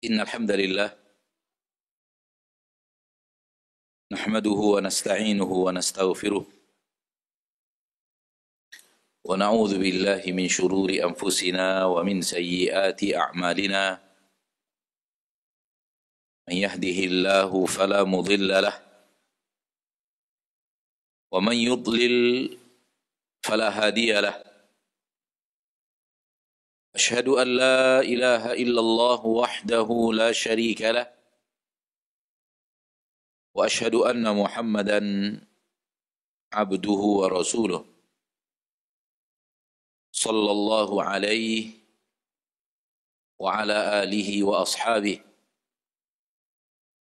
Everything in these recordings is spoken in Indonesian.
إن الحمد لله نحمده ونستعينه ونستغفره ونعوذ بالله من شرور أنفسنا ومن سيئات أعمالنا من يهده الله فلا مضل له ومن يضلل فلا هادي له أشهد أن لا إله إلا الله وحده لا شريك له وأشهد أن محمدا عبده ورسوله صلى الله عليه وعلى آله وأصحابه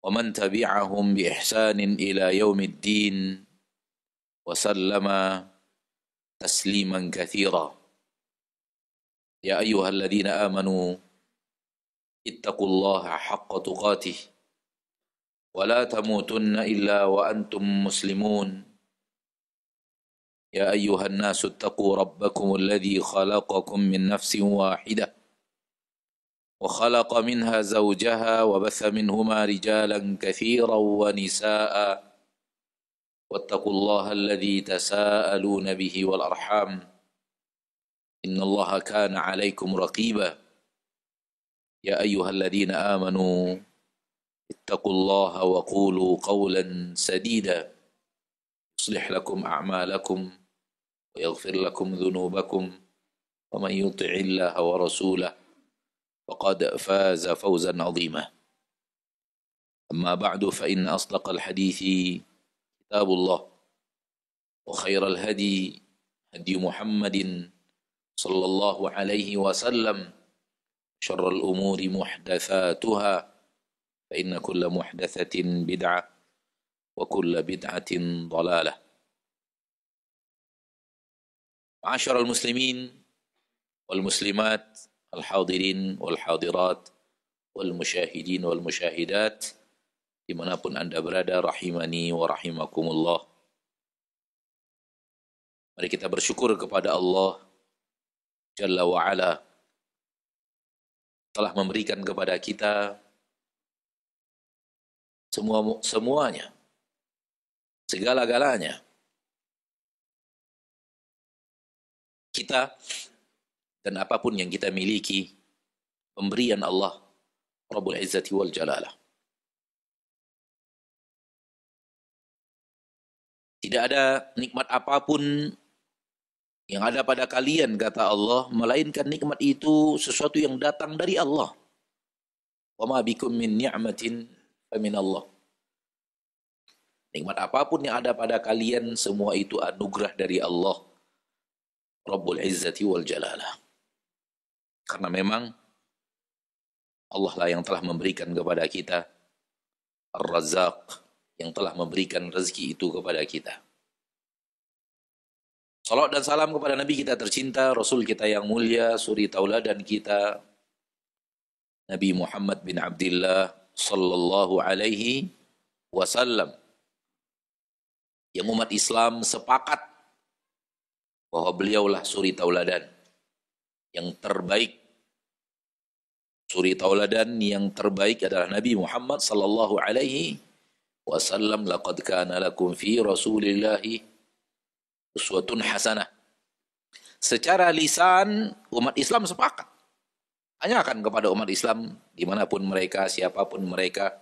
ومن تبعهم بإحسان إلى يوم الدين وسلم تسليما كثيرا يا أيها الذين آمنوا اتقوا الله حق تقاته ولا تموتن إلا وأنتم مسلمون يا أيها الناس اتقوا ربكم الذي خلقكم من نفس واحدة وخلق منها زوجها وبث منهما رجالا كثيرا ونساء واتقوا الله الذي تساءلون به والأرحام إن الله كان عليكم رقيبا يا أيها الذين آمنوا اتقوا الله وقولوا قولا سديدا يصلح لكم أعمالكم ويغفر لكم ذنوبكم ومن يطع الله ورسوله فقد فاز فوزا عظيما أما بعد فإن أصدق الحديث كتاب الله وخير الهدي هدي محمد صلى الله عليه وسلم شر الأمور محدثاتها فإن كل محدثة بدعة وكل بدعة ضلالة. معاشر المسلمين والمسلمات الحاضرين والحاضرات والمشاهدين والمشاهدات dimanapun Anda berada, rahimani wa rahimakumullah. Mari kita bersyukur kepada Allah Jalla wa'ala telah memberikan kepada kita semuanya, segala-galanya. Kita dan apapun yang kita miliki, pemberian Allah Rabbul Izzati wal Jalalah. Tidak ada nikmat apapun yang ada pada kalian, kata Allah, melainkan nikmat itu sesuatu yang datang dari Allah. Wa ma bikum min ni'matin fa min Allah. Nikmat apapun yang ada pada kalian, semua itu anugerah dari Allah Rabbul Izzati wal Jalalah. Karena memang Allah lah yang telah memberikan kepada kita Ar-Razzaq, yang telah memberikan rezeki itu kepada kita. Salawat dan salam kepada Nabi kita tercinta, Rasul kita yang mulia, suri tauladan kita, Nabi Muhammad bin Abdullah sallallahu alaihi wasallam, yang umat Islam sepakat bahwa beliaulah suri tauladan yang terbaik. Suri tauladan yang terbaik adalah Nabi Muhammad sallallahu alaihi wasallam. Laqad kana lakum fi Rasulillahi uswatun hasanah. Secara lisan umat Islam sepakat, tanyakan kepada umat Islam dimanapun mereka, siapapun mereka,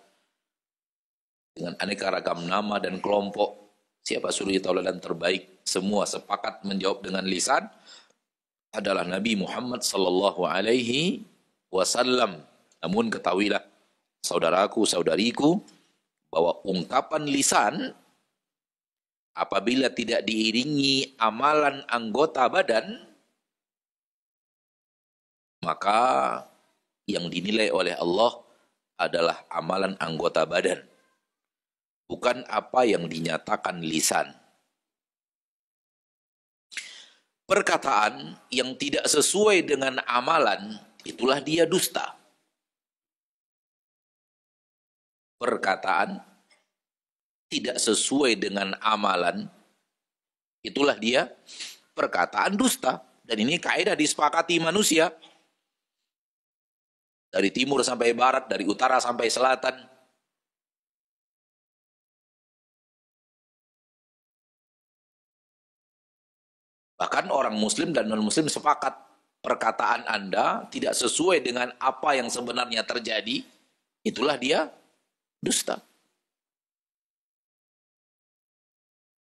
dengan aneka ragam nama dan kelompok, siapa suri tauladan terbaik, semua sepakat menjawab dengan lisan adalah Nabi Muhammad sallallahu alaihi wasallam. Namun ketahuilah saudaraku, saudariku, bahwa ungkapan lisan apabila tidak diiringi amalan anggota badan, maka yang dinilai oleh Allah adalah amalan anggota badan, bukan apa yang dinyatakan lisan. Perkataan yang tidak sesuai dengan amalan, itulah dia dusta. Perkataan tidak sesuai dengan amalan, itulah dia perkataan dusta. Dan ini kaidah disepakati manusia. Dari timur sampai barat, dari utara sampai selatan. Bahkan orang muslim dan non-muslim sepakat perkataan Anda tidak sesuai dengan apa yang sebenarnya terjadi, itulah dia dusta.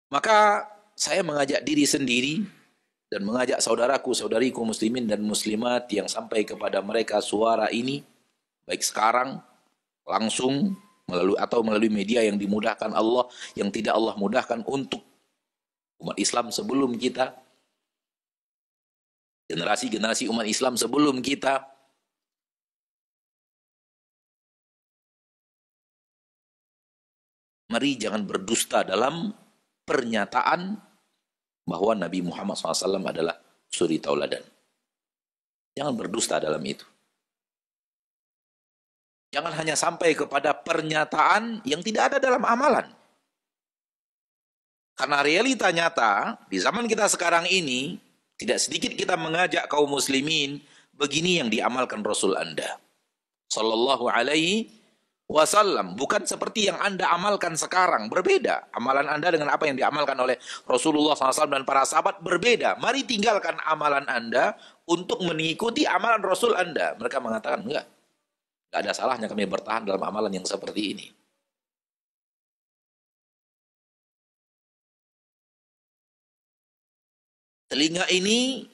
Maka saya mengajak diri sendiri dan mengajak saudaraku, saudariku muslimin dan muslimat yang sampai kepada mereka suara ini, baik sekarang, langsung, melalui media yang dimudahkan Allah, yang tidak Allah mudahkan untuk umat Islam sebelum kita, generasi-generasi umat Islam sebelum kita. Mari jangan berdusta dalam pernyataan bahwa Nabi Muhammad SAW adalah suri tauladan. Jangan berdusta dalam itu. Jangan hanya sampai kepada pernyataan yang tidak ada dalam amalan. Karena realita nyata, di zaman kita sekarang ini, tidak sedikit kita mengajak kaum muslimin, begini yang diamalkan Rasul Anda. Sallallahu alaihi wasallam. Bukan seperti yang Anda amalkan sekarang. Berbeda. Amalan Anda dengan apa yang diamalkan oleh Rasulullah SAW dan para sahabat berbeda. Mari tinggalkan amalan Anda untuk mengikuti amalan Rasul Anda. Mereka mengatakan, enggak. Enggak ada salahnya kami bertahan dalam amalan yang seperti ini. Telinga ini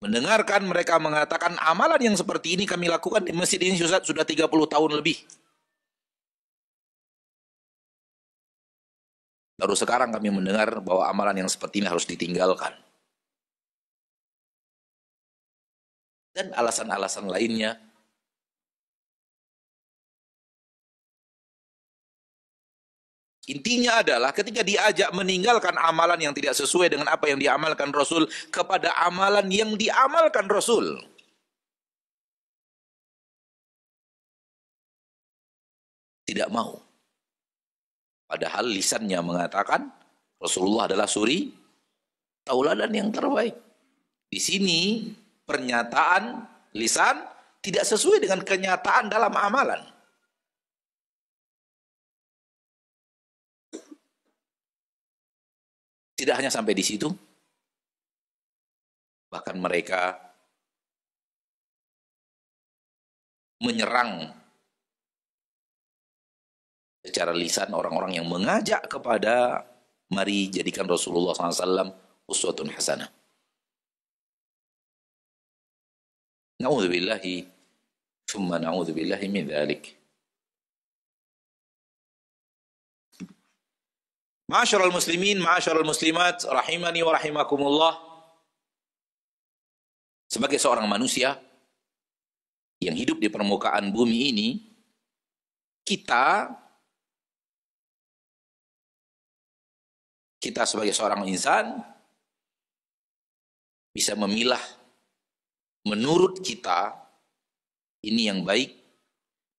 mendengarkan mereka mengatakan amalan yang seperti ini kami lakukan di masjid ini sudah 30 tahun lebih. Baru sekarang kami mendengar bahwa amalan yang seperti ini harus ditinggalkan. Dan alasan-alasan lainnya. Intinya adalah ketika diajak meninggalkan amalan yang tidak sesuai dengan apa yang diamalkan Rasul kepada amalan yang diamalkan Rasul. Tidak mau. Padahal lisannya mengatakan Rasulullah adalah suri tauladan yang terbaik. Di sini pernyataan lisan tidak sesuai dengan kenyataan dalam amalan. Tidak hanya sampai di situ, bahkan mereka menyerang secara lisan orang-orang yang mengajak kepada mari jadikan Rasulullah SAW uswatun hasanah. Na'udzubillahi thumma na'udzubillahi min dzalik. Ma'asyiral muslimin, ma'asyiral muslimat, rahimani wa rahimakumullah. Sebagai seorang manusia yang hidup di permukaan bumi ini, kita sebagai seorang insan bisa memilah menurut kita ini yang baik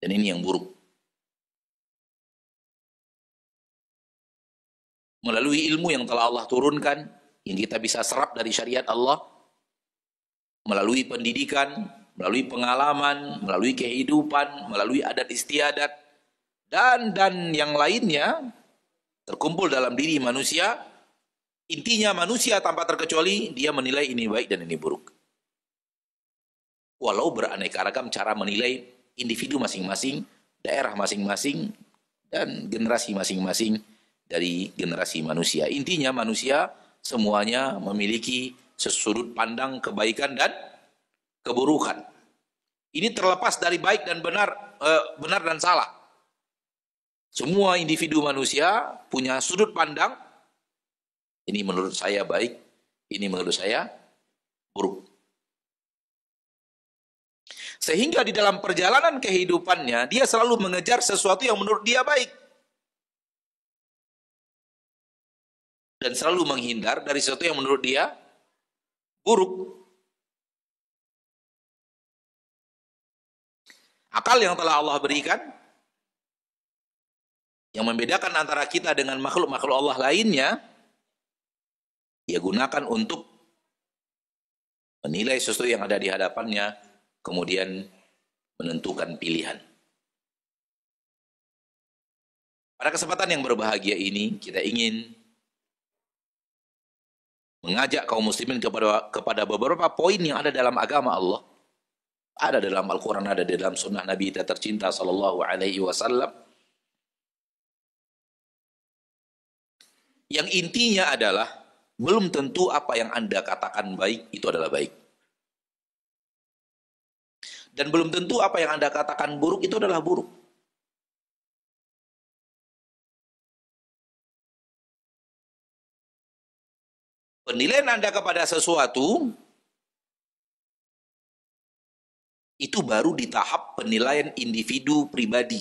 dan ini yang buruk. Melalui ilmu yang telah Allah turunkan, yang kita bisa serap dari syariat Allah, melalui pendidikan, melalui pengalaman, melalui kehidupan, melalui adat istiadat, dan yang lainnya, terkumpul dalam diri manusia. Intinya manusia tanpa terkecuali, dia menilai ini baik dan ini buruk. Walau beraneka ragam cara menilai individu masing-masing, daerah masing-masing, dan generasi masing-masing, dari generasi manusia. Intinya manusia semuanya memiliki sudut pandang kebaikan dan keburukan. Ini terlepas dari baik dan benar dan salah. Semua individu manusia punya sudut pandang. Ini menurut saya baik, ini menurut saya buruk. Sehingga di dalam perjalanan kehidupannya dia selalu mengejar sesuatu yang menurut dia baik. Dan selalu menghindar dari sesuatu yang menurut dia buruk. Akal yang telah Allah berikan, yang membedakan antara kita dengan makhluk-makhluk Allah lainnya, dia gunakan untuk menilai sesuatu yang ada di hadapannya, kemudian menentukan pilihan. Pada kesempatan yang berbahagia ini, kita ingin mengajak kaum muslimin kepada beberapa poin yang ada dalam agama Allah. Ada dalam Al-Quran, ada dalam sunnah Nabi kita tercinta sallallahu alaihi wasallam. Yang intinya adalah, belum tentu apa yang Anda katakan baik, itu adalah baik. Dan belum tentu apa yang Anda katakan buruk, itu adalah buruk. Penilaian Anda kepada sesuatu, itu baru di tahap penilaian individu pribadi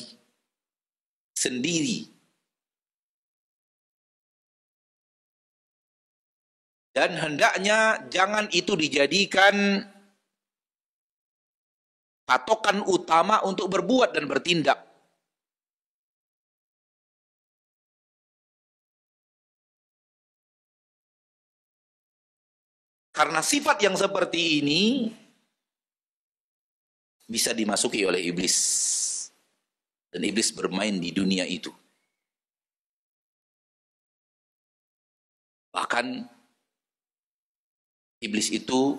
sendiri. Dan hendaknya jangan itu dijadikan patokan utama untuk berbuat dan bertindak. Karena sifat yang seperti ini bisa dimasuki oleh iblis. Dan iblis bermain di dunia itu. Bahkan iblis itu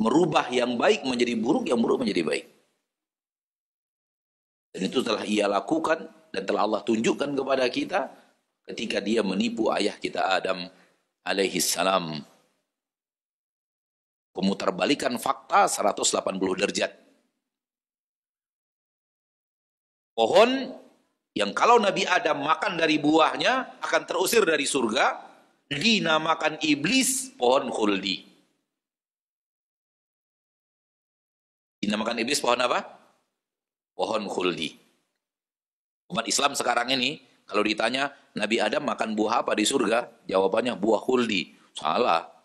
merubah yang baik menjadi buruk, yang buruk menjadi baik. Dan itu telah ia lakukan dan telah Allah tunjukkan kepada kita ketika dia menipu ayah kita Adam alaihi salam. Pemutarbalikan fakta 180 derajat. Pohon yang kalau Nabi Adam makan dari buahnya akan terusir dari surga, dinamakan iblis pohon khuldi. Dinamakan iblis pohon apa? Pohon khuldi. Umat Islam sekarang ini, kalau ditanya Nabi Adam makan buah apa di surga? Jawabannya buah khuldi. Salah.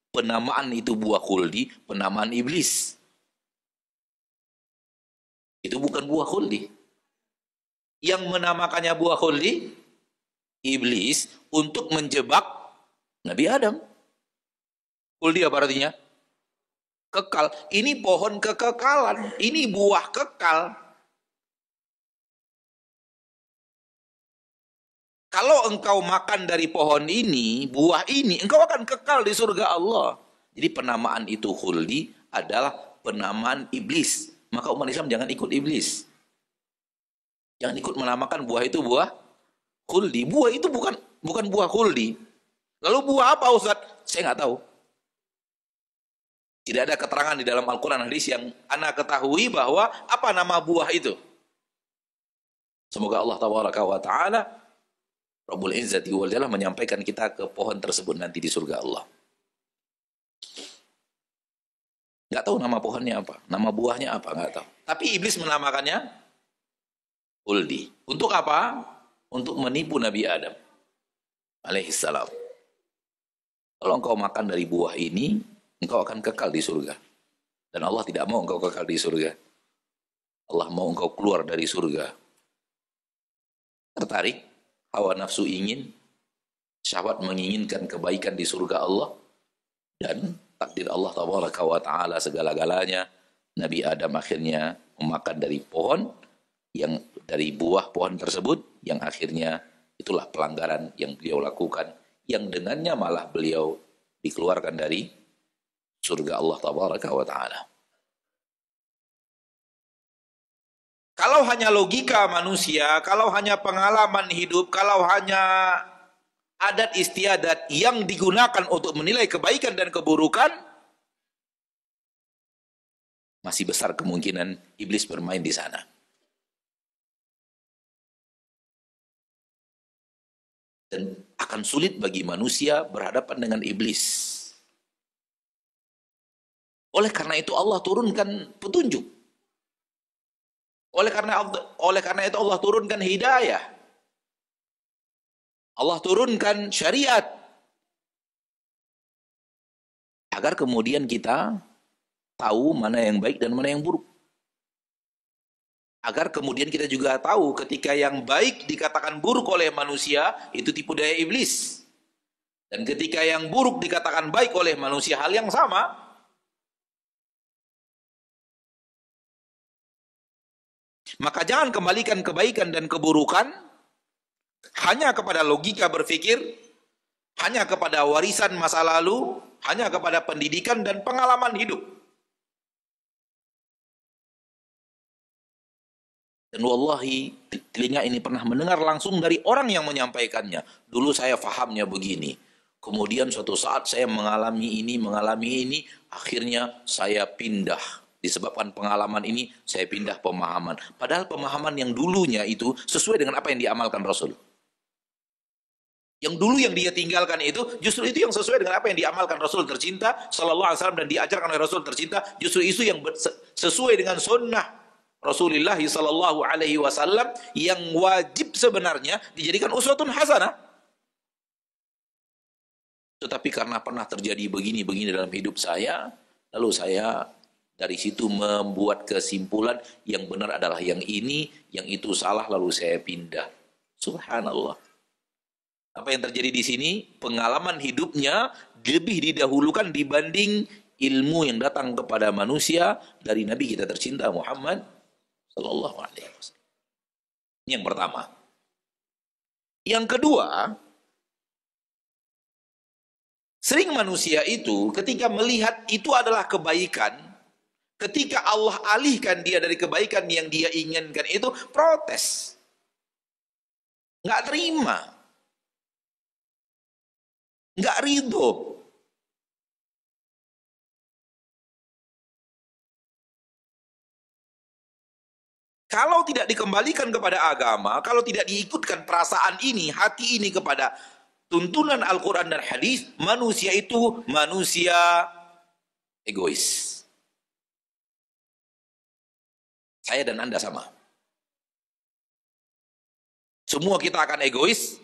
Penamaan itu buah khuldi, penamaan iblis. Itu bukan buah khuldi. Yang menamakannya buah khuldi, iblis, untuk menjebak Nabi Adam. Khuldi apa artinya? Kekal. Ini pohon kekekalan. Ini buah kekal. Kalau engkau makan dari pohon ini, buah ini, engkau akan kekal di surga Allah. Jadi penamaan itu khuldi adalah penamaan iblis. Maka umat Islam jangan ikut iblis. Jangan ikut menamakan buah itu buah khuldi. Buah itu bukan buah khuldi. Lalu buah apa Ustaz? Saya nggak tahu. Tidak ada keterangan di dalam Al-Quran hadis yang ana ketahui bahwa apa nama buah itu. Semoga Allah tabaraka wa ta'ala Rabbul Izzati wal Jalal menyampaikan kita ke pohon tersebut nanti di surga Allah. Nggak tahu nama pohonnya apa, nama buahnya apa, nggak tahu. Tapi iblis menamakannya khuldi. Untuk apa? Untuk menipu Nabi Adam alaihissalam. Kalau engkau makan dari buah ini, engkau akan kekal di surga. Dan Allah tidak mau engkau kekal di surga. Allah mau engkau keluar dari surga. Tertarik? Hawa nafsu ingin, syahwat menginginkan kebaikan di surga Allah, dan takdir Allah tabaraka wa ta'ala segala-galanya. Nabi Adam akhirnya memakan dari pohon, yang dari buah pohon tersebut, yang akhirnya itulah pelanggaran yang beliau lakukan, yang dengannya malah beliau dikeluarkan dari surga Allah tabaraka wa ta'ala. Kalau hanya logika manusia, kalau hanya pengalaman hidup, kalau hanya adat istiadat yang digunakan untuk menilai kebaikan dan keburukan, masih besar kemungkinan iblis bermain di sana. Dan akan sulit bagi manusia berhadapan dengan iblis. Oleh karena itu Allah turunkan petunjuk. Oleh karena itu Allah turunkan hidayah. Allah turunkan syariat. Agar kemudian kita tahu mana yang baik dan mana yang buruk. Agar kemudian kita juga tahu ketika yang baik dikatakan buruk oleh manusia, itu tipu daya iblis. Dan ketika yang buruk dikatakan baik oleh manusia, hal yang sama. Maka jangan kembalikan kebaikan dan keburukan hanya kepada logika berpikir, hanya kepada warisan masa lalu, hanya kepada pendidikan dan pengalaman hidup. Dan wallahi, telinga ini pernah mendengar langsung dari orang yang menyampaikannya. Dulu saya fahamnya begini. Kemudian suatu saat saya mengalami ini, akhirnya saya pindah. Disebabkan pengalaman ini, saya pindah pemahaman. Padahal pemahaman yang dulunya itu sesuai dengan apa yang diamalkan Rasul. Yang dulu yang dia tinggalkan itu, justru itu yang sesuai dengan apa yang diamalkan Rasul tercinta sallallahu alaihi wasallam dan diajarkan oleh Rasul tercinta, justru itu yang sesuai dengan sunnah Rasulullah sallallahu alaihi wasallam yang wajib sebenarnya dijadikan uswatun hasanah. Tetapi karena pernah terjadi begini-begini dalam hidup saya, lalu saya dari situ membuat kesimpulan yang benar adalah yang ini, yang itu salah, lalu saya pindah. Subhanallah. Apa yang terjadi di sini? Pengalaman hidupnya lebih didahulukan dibanding ilmu yang datang kepada manusia dari Nabi kita tercinta Muhammad sallallahu alaihi wasallam. Ini yang pertama. Yang kedua, sering manusia itu ketika melihat itu adalah kebaikan, ketika Allah alihkan dia dari kebaikan yang dia inginkan itu, protes. Nggak terima. Nggak ridho. Kalau tidak dikembalikan kepada agama, kalau tidak diikutkan perasaan ini, hati ini kepada tuntunan Al-Quran dan hadis, manusia itu manusia egois. Saya dan Anda sama. Semua kita akan egois,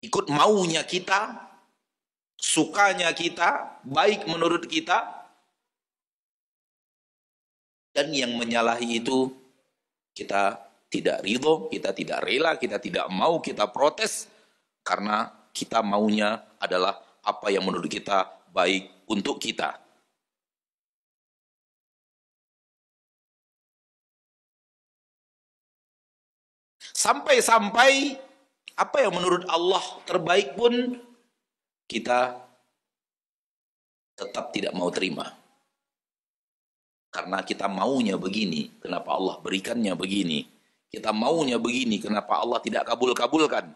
ikut maunya kita, sukanya kita, baik menurut kita, dan yang menyalahi itu kita tidak ridho, kita tidak rela, kita tidak mau, kita protes karena kita maunya adalah apa yang menurut kita baik untuk kita. Sampai-sampai apa yang menurut Allah terbaik pun kita tetap tidak mau terima. Karena kita maunya begini, kenapa Allah berikannya begini? Kita maunya begini, kenapa Allah tidak kabul-kabulkan?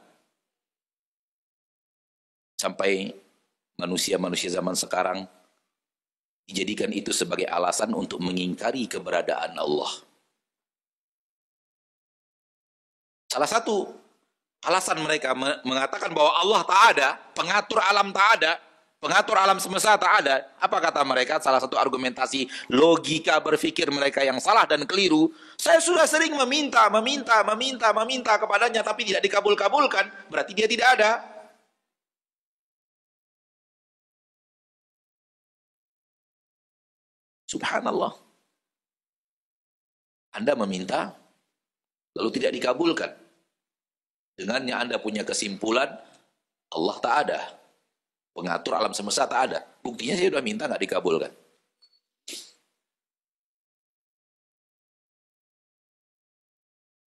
Sampai manusia-manusia zaman sekarang dijadikan itu sebagai alasan untuk mengingkari keberadaan Allah. Salah satu alasan mereka mengatakan bahwa Allah tak ada, pengatur alam tak ada, pengatur alam semesta tak ada. Apa kata mereka? Salah satu argumentasi logika berpikir mereka yang salah dan keliru. Saya sudah sering meminta kepadanya tapi tidak dikabul-kabulkan. Berarti dia tidak ada. Subhanallah. Anda meminta lalu tidak dikabulkan. Dengannya Anda punya kesimpulan Allah tak ada. Pengatur alam semesta tak ada. Buktinya saya sudah minta nggak dikabulkan.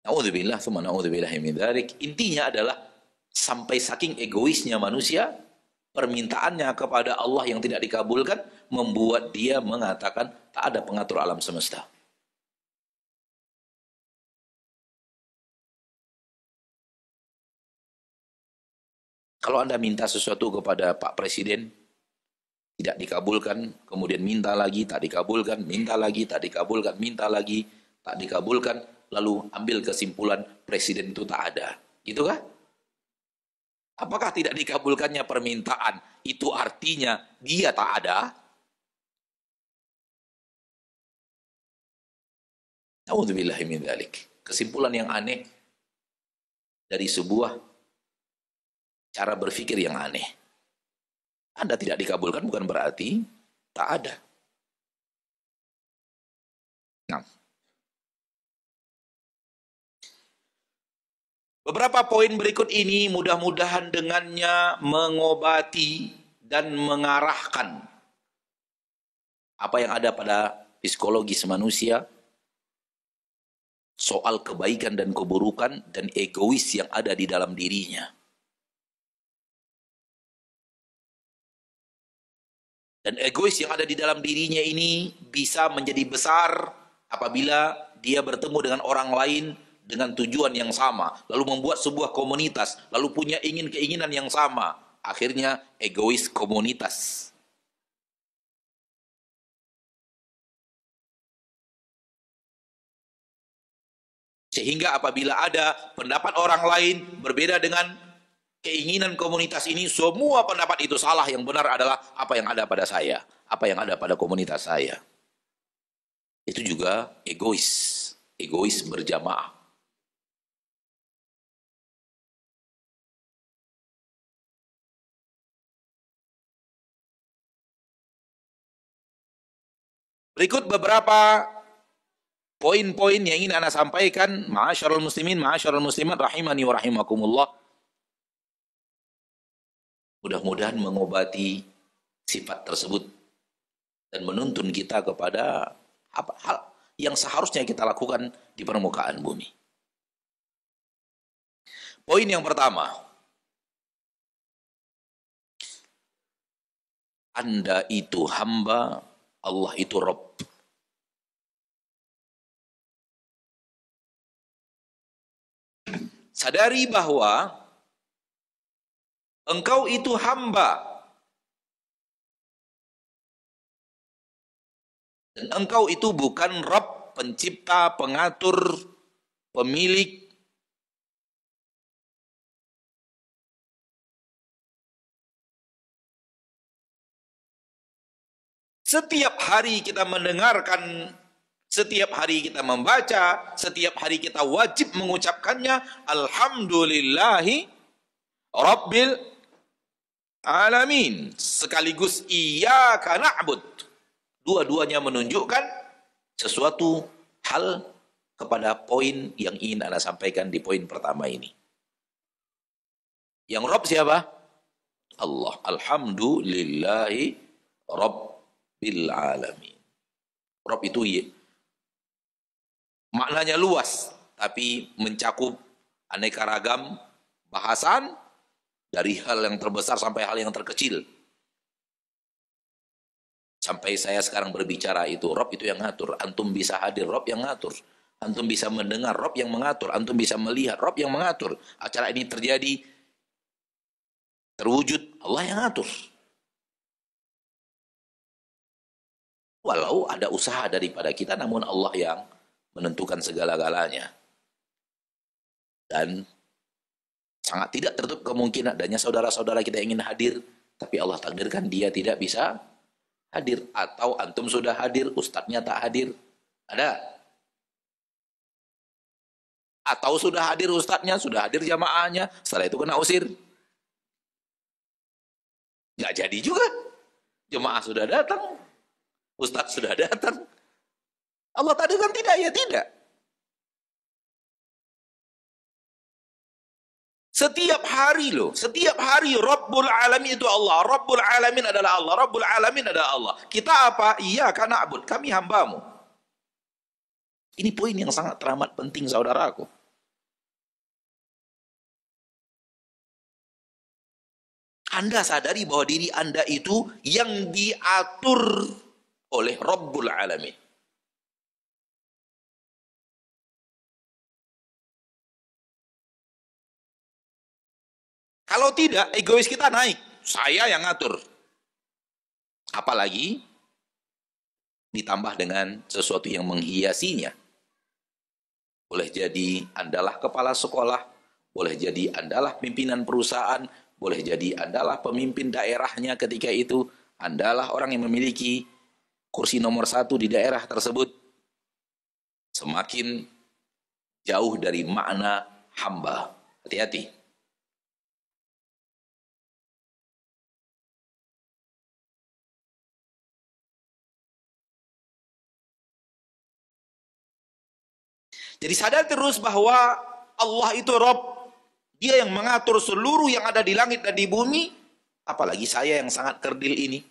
Na'udzubillah, tsumma na'udzubillah min dzalik. Intinya adalah sampai saking egoisnya manusia, permintaannya kepada Allah yang tidak dikabulkan membuat dia mengatakan tak ada pengatur alam semesta. Kalau Anda minta sesuatu kepada Pak Presiden, tidak dikabulkan, kemudian minta lagi, tak dikabulkan, minta lagi, tak dikabulkan, minta lagi, tak dikabulkan, lalu ambil kesimpulan Presiden itu tak ada. Gitu kah? Apakah tidak dikabulkannya permintaan, itu artinya dia tak ada? Na'udzubillahi min dzalik. Kesimpulan yang aneh dari sebuah cara berpikir yang aneh. Anda tidak dikabulkan bukan berarti tak ada. Nah, Beberapa poin berikut ini mudah-mudahan dengannya mengobati dan mengarahkan apa yang ada pada psikologis manusia soal kebaikan dan keburukan dan egois yang ada di dalam dirinya. Dan egois yang ada di dalam dirinya ini bisa menjadi besar apabila dia bertemu dengan orang lain dengan tujuan yang sama, lalu membuat sebuah komunitas, lalu punya keinginan yang sama. Akhirnya egois komunitas. Sehingga apabila ada pendapat orang lain berbeda dengan keinginan komunitas ini, semua pendapat itu salah, yang benar adalah apa yang ada pada saya, apa yang ada pada komunitas saya. Itu juga egois berjamaah. Berikut beberapa poin-poin yang ingin Anda sampaikan, ma'asyarul muslimin, ma'asyarul muslimat, rahimani wa rahimakumullah. Mudah-mudahan mengobati sifat tersebut dan menuntun kita kepada hal yang seharusnya kita lakukan di permukaan bumi. Poin yang pertama, Anda itu hamba, Allah itu Rabb. Sadari bahwa engkau itu hamba dan engkau itu bukan Rabb, pencipta, pengatur, pemilik. Setiap hari kita mendengarkan, setiap hari kita membaca, setiap hari kita wajib mengucapkannya, alhamdulillahi rabbil alamin, sekaligus iyyaka na'bud. Dua-duanya menunjukkan sesuatu hal kepada poin yang ingin Anda sampaikan di poin pertama ini. Yang Rabb siapa? Allah. Alhamdulillahi rabbil alamin. Rabb itu maknanya luas, tapi mencakup aneka ragam bahasan dari hal yang terbesar sampai hal yang terkecil. Sampai saya sekarang berbicara itu, Rabb itu yang ngatur. Antum bisa hadir, Rabb yang ngatur. Antum bisa mendengar, Rabb yang mengatur. Antum bisa melihat, Rabb yang mengatur. Acara ini terjadi, terwujud, Allah yang ngatur. Walau ada usaha daripada kita, namun Allah yang menentukan segala-galanya. Dan sangat tidak tertutup kemungkinan adanya saudara-saudara kita ingin hadir, tapi Allah takdirkan dia tidak bisa hadir. Atau antum sudah hadir, ustadznya tak hadir. Ada. Atau sudah hadir ustadznya, sudah hadir jamaahnya, setelah itu kena usir. Nggak jadi juga. Jemaah sudah datang, ustadz sudah datang. Allah takdirkan tidak, ya tidak. Setiap hari loh, setiap hari Rabbul Alamin itu Allah. Rabbul Alamin adalah Allah. Rabbul Alamin adalah Allah. Kita apa? Iya, karena abud. Kami hambamu. Ini poin yang sangat teramat penting, saudaraku. Anda sadari bahwa diri Anda itu yang diatur oleh Rabbul Alamin. Kalau tidak, egois kita naik. Saya yang ngatur. Apalagi ditambah dengan sesuatu yang menghiasinya. Boleh jadi Andalah kepala sekolah, boleh jadi Andalah pimpinan perusahaan, boleh jadi Andalah pemimpin daerahnya ketika itu, Andalah orang yang memiliki kursi nomor 1 di daerah tersebut. Semakin jauh dari makna hamba. Hati-hati. Jadi sadar terus bahwa Allah itu Rabb. Dia yang mengatur seluruh yang ada di langit dan di bumi. Apalagi saya yang sangat kerdil ini.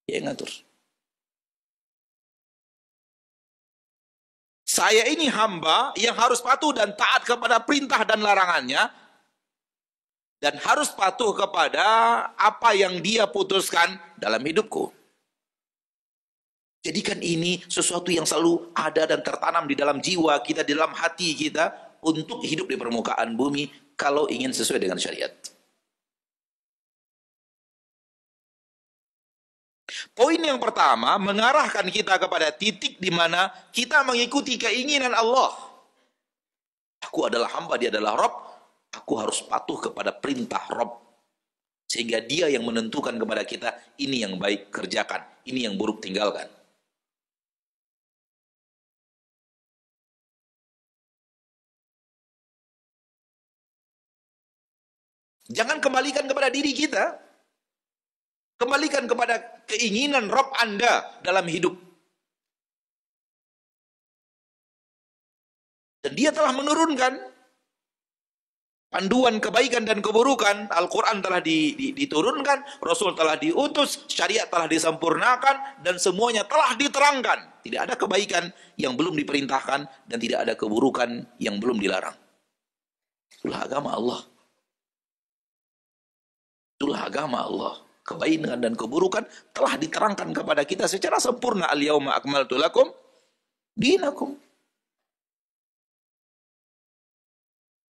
Dia yang ngatur. Saya ini hamba yang harus patuh dan taat kepada perintah dan larangannya. Dan harus patuh kepada apa yang dia putuskan dalam hidupku. Jadikan ini sesuatu yang selalu ada dan tertanam di dalam jiwa kita, di dalam hati kita, untuk hidup di permukaan bumi, kalau ingin sesuai dengan syariat. Poin yang pertama, mengarahkan kita kepada titik di mana kita mengikuti keinginan Allah. Aku adalah hamba, dia adalah Rabb. Aku harus patuh kepada perintah Rabb. Sehingga dia yang menentukan kepada kita, ini yang baik kerjakan, ini yang buruk tinggalkan. Jangan kembalikan kepada diri kita. Kembalikan kepada keinginan Rabb Anda dalam hidup. Dan dia telah menurunkan panduan kebaikan dan keburukan. Al-Quran telah diturunkan, Rasul telah diutus, syariat telah disempurnakan, dan semuanya telah diterangkan. Tidak ada kebaikan yang belum diperintahkan, dan tidak ada keburukan yang belum dilarang. Itulah agama Allah. Itulah agama Allah. Kebaikan dan keburukan telah diterangkan kepada kita secara sempurna. Al-yawma akmaltu lakum dinakum.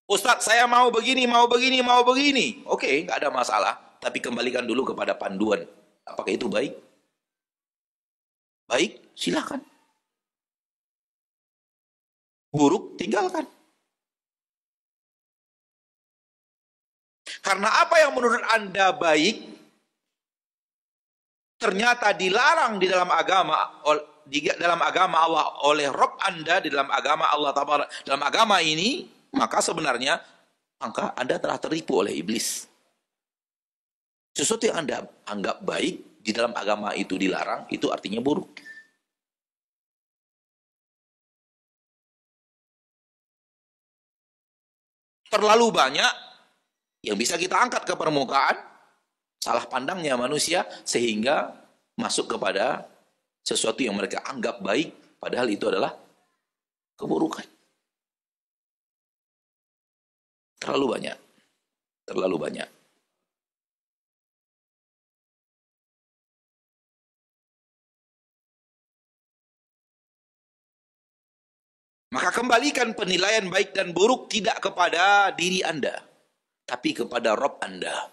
Ustadz, saya mau begini, mau begini, mau begini. Oke, nggak ada masalah. Tapi kembalikan dulu kepada panduan. Apakah itu baik? Baik, silakan. Buruk, tinggalkan. Karena apa yang menurut Anda baik, ternyata dilarang di dalam agama Allah oleh Rabb Anda, di dalam agama Allah, dalam agama ini, maka sebenarnya Anda telah tertipu oleh iblis. Sesuatu yang Anda anggap baik di dalam agama itu dilarang, itu artinya buruk. Terlalu banyak yang bisa kita angkat ke permukaan, salah pandangnya manusia, sehingga masuk kepada sesuatu yang mereka anggap baik, padahal itu adalah keburukan. Terlalu banyak. Terlalu banyak. Maka kembalikan penilaian baik dan buruk tidak kepada diri Anda, tapi kepada Rabb Anda.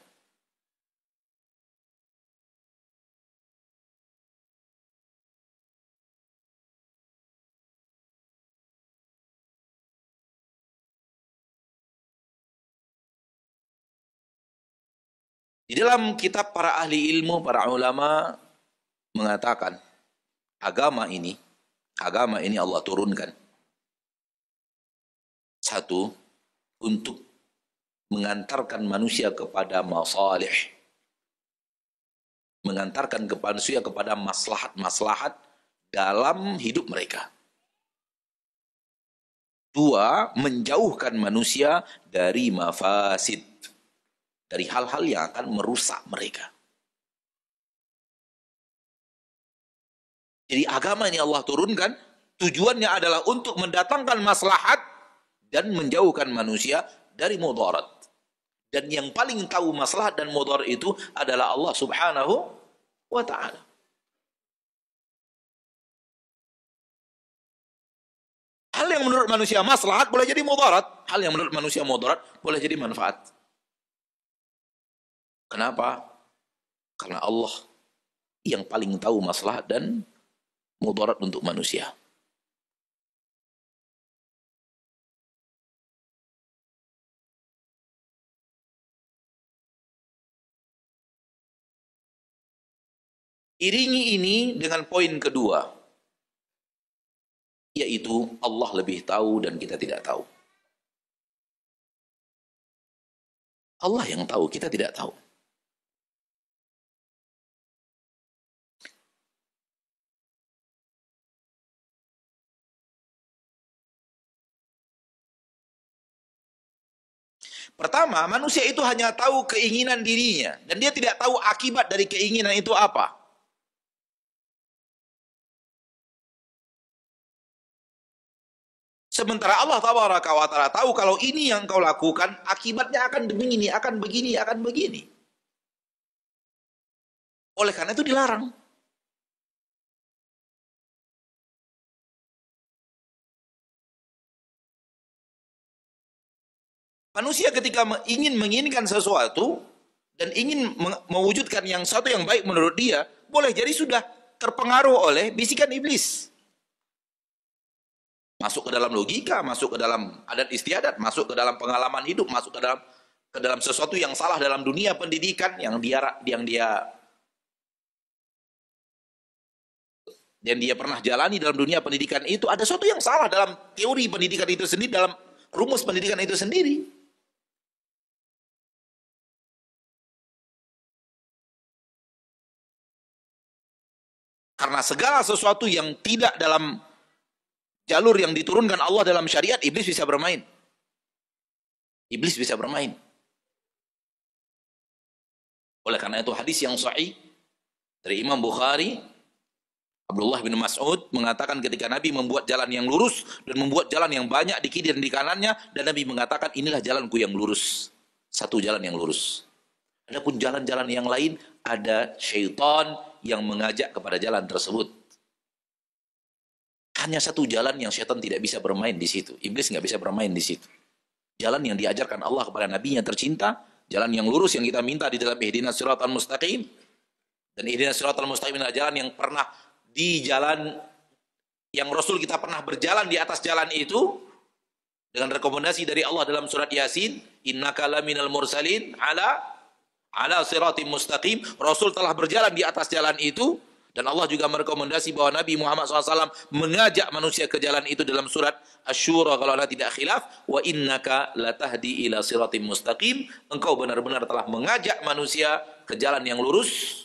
Di dalam kitab para ahli ilmu, para ulama mengatakan, agama ini Allah turunkan. Satu, untuk mengantarkan manusia kepada masalih. Mengantarkan manusia kepada maslahat-maslahat dalam hidup mereka. Dua, menjauhkan manusia dari mafasid. Dari hal-hal yang akan merusak mereka. Jadi agama ini Allah turunkan, tujuannya adalah untuk mendatangkan maslahat dan menjauhkan manusia dari mudarat. Dan yang paling tahu maslahat dan mudarat itu adalah Allah Subhanahu wa ta'ala. Hal yang menurut manusia maslahat boleh jadi mudarat. Hal yang menurut manusia mudarat boleh jadi manfaat. Kenapa? Karena Allah yang paling tahu maslahat dan mudarat untuk manusia. Iringi ini dengan poin kedua, yaitu Allah lebih tahu dan kita tidak tahu. Allah yang tahu, kita tidak tahu. Pertama, manusia itu hanya tahu keinginan dirinya dan dia tidak tahu akibat dari keinginan itu apa. Sementara Allah Tabaraka wa Ta'ala tahu kalau ini yang kau lakukan, akibatnya akan begini, akan begini, akan begini. Oleh karena itu dilarang. Manusia ketika ingin menginginkan sesuatu dan ingin mewujudkan yang satu yang baik menurut dia, boleh jadi sudah terpengaruh oleh bisikan iblis. Masuk ke dalam logika, masuk ke dalam adat istiadat, masuk ke dalam pengalaman hidup, masuk ke dalam sesuatu yang salah dalam dunia pendidikan yang dia pernah jalani dalam dunia pendidikan itu. Ada sesuatu yang salah dalam teori pendidikan itu sendiri, dalam rumus pendidikan itu sendiri. Karena segala sesuatu yang tidak dalam jalur yang diturunkan Allah dalam syariat, iblis bisa bermain. Iblis bisa bermain. Oleh karena itu hadis yang sahih dari Imam Bukhari, Abdullah bin Mas'ud mengatakan ketika Nabi membuat jalan yang lurus dan membuat jalan yang banyak di kiri dan di kanannya, dan Nabi mengatakan inilah jalanku yang lurus. Satu jalan yang lurus. Adapun jalan-jalan yang lain, ada syaitan yang mengajak kepada jalan tersebut. Hanya satu jalan yang syaitan tidak bisa bermain di situ. Iblis nggak bisa bermain di situ. Jalan yang diajarkan Allah kepada Nabi-Nya tercinta, jalan yang lurus yang kita minta di dalam ihdinas siratal mustaqim. Dan ihdinas siratal mustaqim adalah jalan yang pernah di jalan yang Rasul kita pernah berjalan di atas jalan itu dengan rekomendasi dari Allah dalam surat Yasin, innaka laminal mursalin ala siratim mustaqim. Rasul telah berjalan di atas jalan itu, dan Allah juga merekomendasi bahwa Nabi Muhammad SAW mengajak manusia ke jalan itu dalam surat Asy-Syura kalau Anda tidak khilaf, wa innaka latahdi ila siratim mustaqim. Engkau benar-benar telah mengajak manusia ke jalan yang lurus.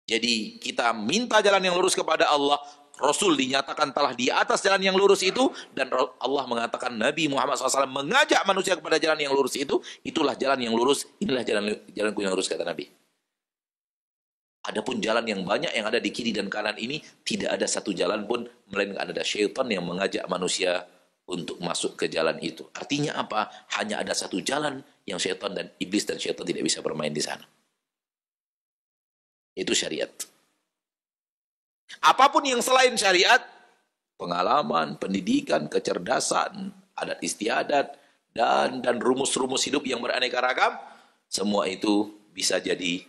Jadi kita minta jalan yang lurus kepada Allah. Rasul dinyatakan telah di atas jalan yang lurus itu, dan Allah mengatakan Nabi Muhammad SAW mengajak manusia kepada jalan yang lurus itu. Itulah jalan yang lurus, inilah jalanku yang lurus, kata Nabi. Adapun jalan yang banyak yang ada di kiri dan kanan ini, tidak ada satu jalan pun melainkan ada syaitan yang mengajak manusia untuk masuk ke jalan itu. Artinya apa? Hanya ada satu jalan yang syaitan dan iblis dan syaitan tidak bisa bermain di sana. Itu syariat. Apapun yang selain syariat, pengalaman, pendidikan, kecerdasan, adat istiadat, dan rumus-rumus hidup yang beraneka ragam, semua itu bisa jadi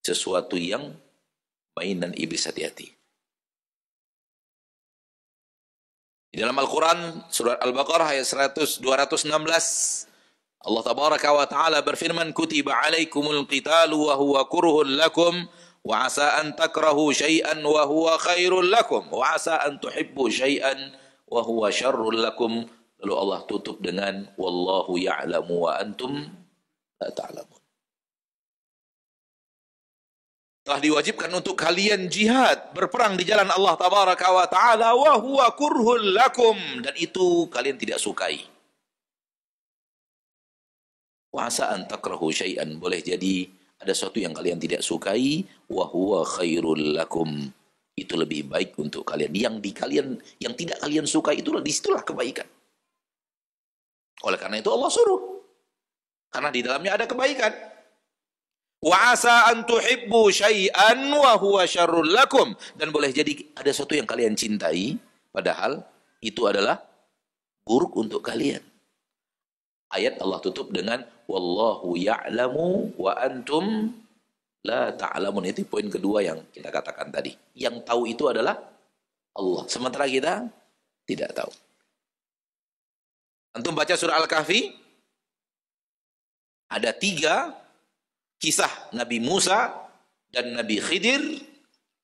sesuatu yang mainan iblis. Hati-hati. Di dalam Al-Quran, surat Al-Baqarah ayat 216, Allah Tabaraka wa Ta'ala berfirman, kutiba alaikumul qitalu wa huwa kurhun lakum, wa asa an takrahu syai'an wa huwa khairul lakum, wa asa an tuhibbu syai'an wa huwa syarrul lakum. Lalu Allah tutup dengan, wallahu ya'lamu wa antum la ta'lamun. Telah diwajibkan untuk kalian jihad, berperang di jalan Allah Tabaraka wa Ta'ala, wa huwa kurhul lakum, dan itu kalian tidak sukai. Wa asa an takrahu syai'an, boleh jadi ada sesuatu yang kalian tidak sukai, wa huwa khairul lakum, itu lebih baik untuk kalian. Yang tidak kalian sukai itulah, disitulah kebaikan. Oleh karena itu Allah suruh, karena di dalamnya ada kebaikan. Wa asa an tuhibbu syai'an wa huwa syarrul lakum, dan boleh jadi ada sesuatu yang kalian cintai padahal itu adalah buruk untuk kalian. Ayat Allah tutup dengan wallahu ya'lamu wa antum la ta'lamun. Itu poin kedua yang kita katakan tadi. Yang tahu itu adalah Allah, sementara kita tidak tahu. Antum baca surah Al-Kahfi, ada 3 kisah Nabi Musa dan Nabi Khidir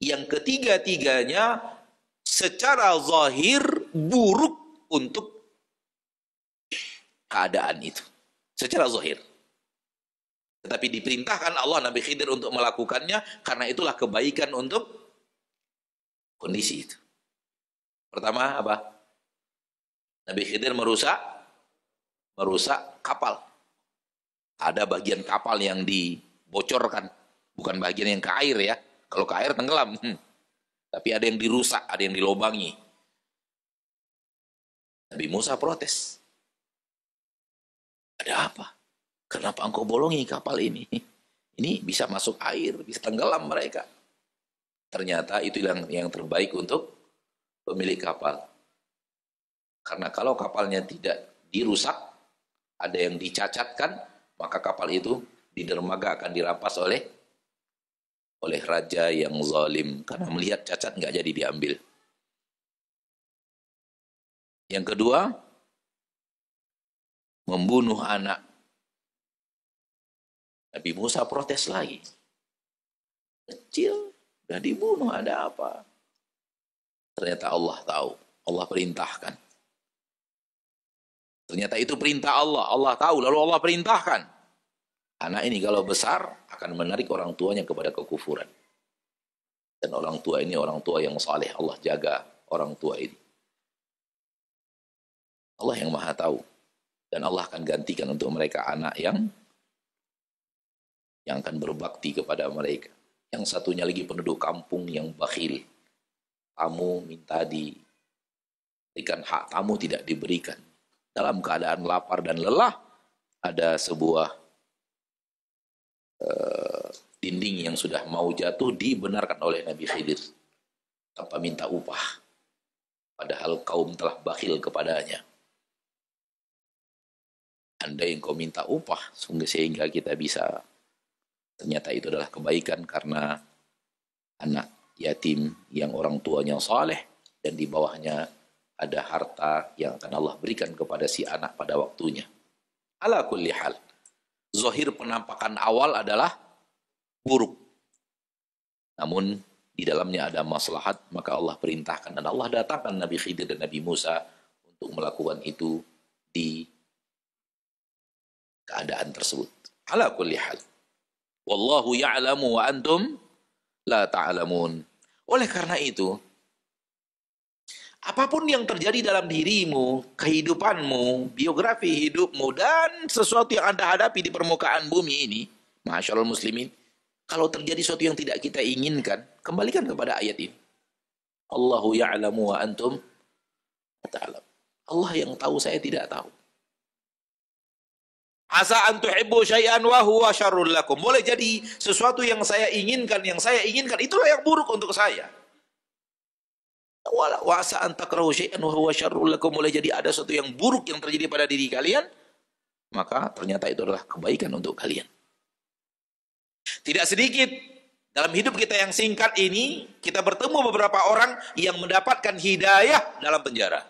yang ketiga-tiganya secara zahir buruk untuk keadaan itu. Secara zahir. Tetapi diperintahkan Allah Nabi Khidir untuk melakukannya, karena itulah kebaikan untuk kondisi itu. Pertama apa? Nabi Khidir merusak merusak kapal. Ada bagian kapal yang dibocorkan, bukan bagian yang ke air ya. Kalau ke air tenggelam. Tapi ada yang dirusak, ada yang dilobangi. Nabi Musa protes. Ada apa? Kenapa engkau bolongi kapal ini? Ini bisa masuk air, bisa tenggelam mereka. Ternyata itu yang terbaik untuk pemilik kapal. Karena kalau kapalnya tidak dirusak, ada yang dicacatkan, maka kapal itu di dermaga akan dirampas oleh raja yang zalim. Karena melihat cacat nggak jadi diambil. Yang kedua, membunuh anak. Nabi Musa protes lagi. Kecil, udah dibunuh, ada apa? Ternyata Allah tahu, Allah perintahkan. Ternyata itu perintah Allah, Allah tahu, lalu Allah perintahkan. Anak ini kalau besar akan menarik orang tuanya kepada kekufuran. Dan orang tua ini orang tua yang saleh, Allah jaga orang tua ini. Allah yang maha tahu. Dan Allah akan gantikan untuk mereka anak yang akan berbakti kepada mereka. Yang satunya lagi penduduk kampung yang bakhil. Tamu minta diberikan hak tamu tidak diberikan. Dalam keadaan lapar dan lelah, ada sebuah dinding yang sudah mau jatuh dibenarkan oleh Nabi Khidir tanpa minta upah. Padahal kaum telah bakhil kepadanya. Andai engkau minta upah sehingga kita bisa, ternyata itu adalah kebaikan karena anak yatim yang orang tuanya saleh dan di bawahnya ada harta yang akan Allah berikan kepada si anak pada waktunya. Ala kulli hal, zahir penampakan awal adalah buruk. Namun di dalamnya ada maslahat, maka Allah perintahkan dan Allah datangkan Nabi Khidir dan Nabi Musa untuk melakukan itu di keadaan tersebut. Ala kulli hal. Wallahu ya'lamu wa antum la ta'lamun. Oleh karena itu, apapun yang terjadi dalam dirimu, kehidupanmu, biografi hidupmu, dan sesuatu yang Anda hadapi di permukaan bumi ini, masyaallah muslimin, kalau terjadi sesuatu yang tidak kita inginkan, kembalikan kepada ayat ini. Allahu ya'lamu wa antum la ta'lamun. Allah yang tahu, saya tidak tahu. Asa an tuhibbu syai'an wa huwa syarrul lakum. Boleh jadi sesuatu yang saya inginkan itulah yang buruk untuk saya. Wa asa an takrahu syai'an wa huwa syarrul lakum. Boleh jadi ada sesuatu yang buruk yang terjadi pada diri kalian, maka ternyata itu adalah kebaikan untuk kalian. Tidak sedikit dalam hidup kita yang singkat ini, kita bertemu beberapa orang yang mendapatkan hidayah dalam penjara.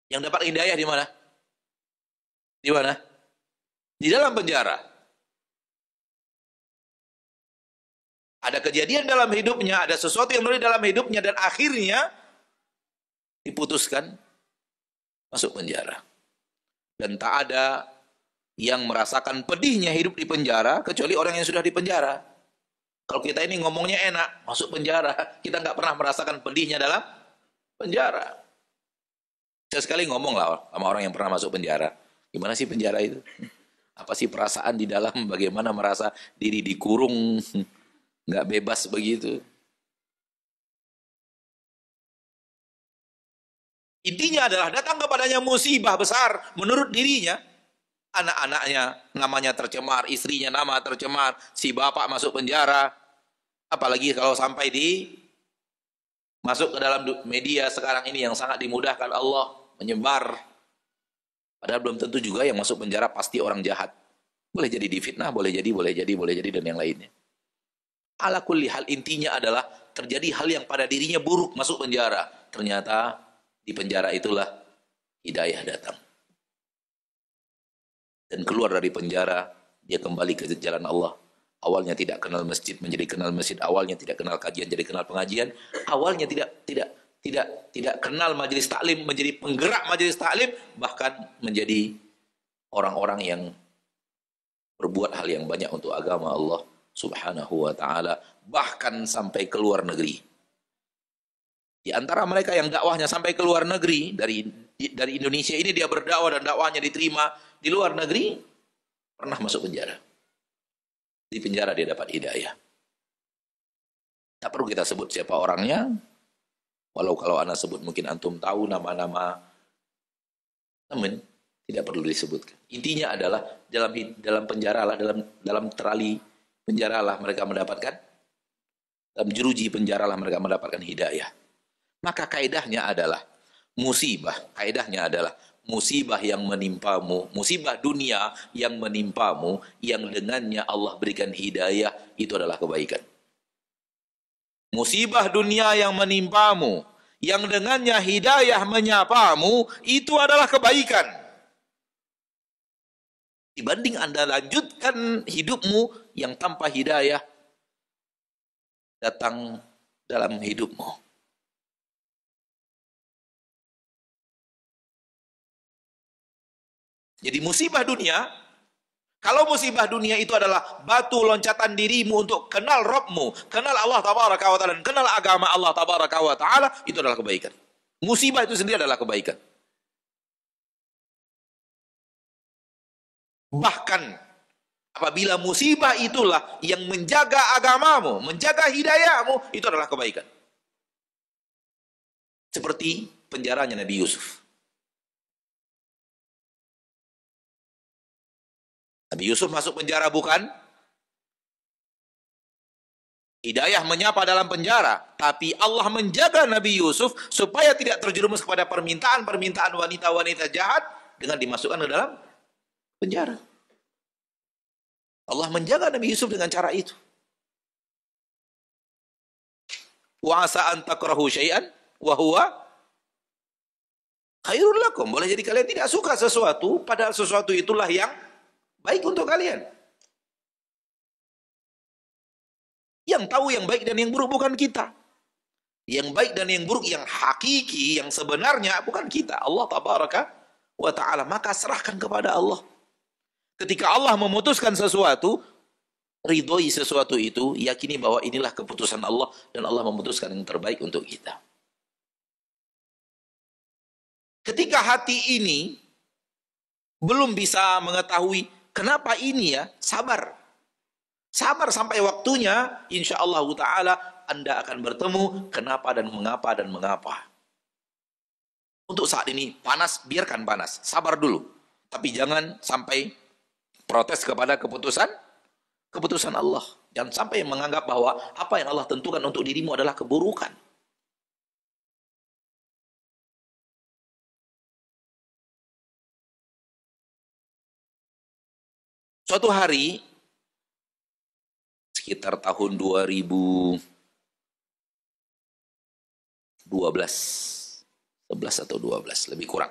Yang dapat hidayah di mana? Di mana? Di dalam penjara. Ada kejadian dalam hidupnya, ada sesuatu yang terjadi dalam hidupnya, dan akhirnya diputuskan masuk penjara. Dan tak ada yang merasakan pedihnya hidup di penjara, kecuali orang yang sudah di penjara. Kalau kita ini ngomongnya enak, masuk penjara, kita nggak pernah merasakan pedihnya dalam penjara. Saya sekali ngomong lah sama orang yang pernah masuk penjara. Gimana sih penjara itu? Apa sih perasaan di dalam? Bagaimana merasa diri dikurung, nggak bebas begitu? Intinya adalah datang kepadanya musibah besar menurut dirinya. Anak-anaknya namanya tercemar, istrinya nama tercemar, si bapak masuk penjara. Apalagi kalau sampai masuk ke dalam media sekarang ini yang sangat dimudahkan Allah menyebar. Padahal belum tentu juga yang masuk penjara pasti orang jahat. Boleh jadi difitnah, boleh jadi dan yang lainnya. Ala kulli hal, intinya adalah terjadi hal yang pada dirinya buruk, masuk penjara. Ternyata di penjara itulah hidayah datang. Dan keluar dari penjara, dia kembali ke jalan Allah. Awalnya tidak kenal masjid menjadi kenal masjid, awalnya tidak kenal kajian jadi kenal pengajian, awalnya tidak kenal majelis taklim menjadi penggerak majelis taklim, bahkan menjadi orang-orang yang berbuat hal yang banyak untuk agama Allah Subhanahu wa taala, bahkan sampai ke luar negeri. Di antara mereka yang dakwahnya sampai ke luar negeri, dari Indonesia ini dia berdakwah dan dakwahnya diterima di luar negeri, pernah masuk penjara. Di penjara dia dapat hidayah. Tak perlu kita sebut siapa orangnya, walau kalau Anda sebut mungkin antum tahu nama-nama, namun tidak perlu disebutkan. Intinya adalah dalam penjara lah, dalam terali penjara lah mereka mendapatkan, dalam jeruji penjara lah mereka mendapatkan hidayah. Maka kaidahnya adalah kaidahnya adalah musibah yang menimpamu, musibah dunia yang menimpamu, yang dengannya Allah berikan hidayah, itu adalah kebaikan. Musibah dunia yang menimpamu, yang dengannya hidayah menyapamu, itu adalah kebaikan. Dibanding Anda lanjutkan hidupmu yang tanpa hidayah datang dalam hidupmu. Jadi musibah dunia, kalau musibah dunia itu adalah batu loncatan dirimu untuk kenal Rabbmu, kenal Allah Tabaraka wa Ta'ala, kenal agama Allah Tabaraka wa Ta'ala, itu adalah kebaikan. Musibah itu sendiri adalah kebaikan. Bahkan apabila musibah itulah yang menjaga agamamu, menjaga hidayahmu, itu adalah kebaikan. Seperti penjaranya Nabi Yusuf. Nabi Yusuf masuk penjara bukan? Hidayah menyapa dalam penjara, tapi Allah menjaga Nabi Yusuf supaya tidak terjerumus kepada permintaan-permintaan wanita-wanita jahat dengan dimasukkan ke dalam penjara. Allah menjaga Nabi Yusuf dengan cara itu. Wa asa an takrahu syai'an wa huwa khairul lakum. Boleh jadi kalian tidak suka sesuatu, padahal sesuatu itulah yang baik untuk kalian. Yang tahu yang baik dan yang buruk bukan kita. Yang baik dan yang buruk, yang hakiki, yang sebenarnya bukan kita. Allah Tabaraka wa Ta'ala. Maka serahkan kepada Allah. Ketika Allah memutuskan sesuatu, ridhoi sesuatu itu, yakini bahwa inilah keputusan Allah dan Allah memutuskan yang terbaik untuk kita. Ketika hati ini belum bisa mengetahui kenapa ini ya, sabar. Sabar sampai waktunya, insya Allah Ta'ala Anda akan bertemu kenapa dan mengapa. Untuk saat ini panas, biarkan panas. Sabar dulu. Tapi jangan sampai protes kepada keputusan Allah. Jangan sampai menganggap bahwa apa yang Allah tentukan untuk dirimu adalah keburukan. Suatu hari, sekitar tahun 2012, 11 atau 12, lebih kurang.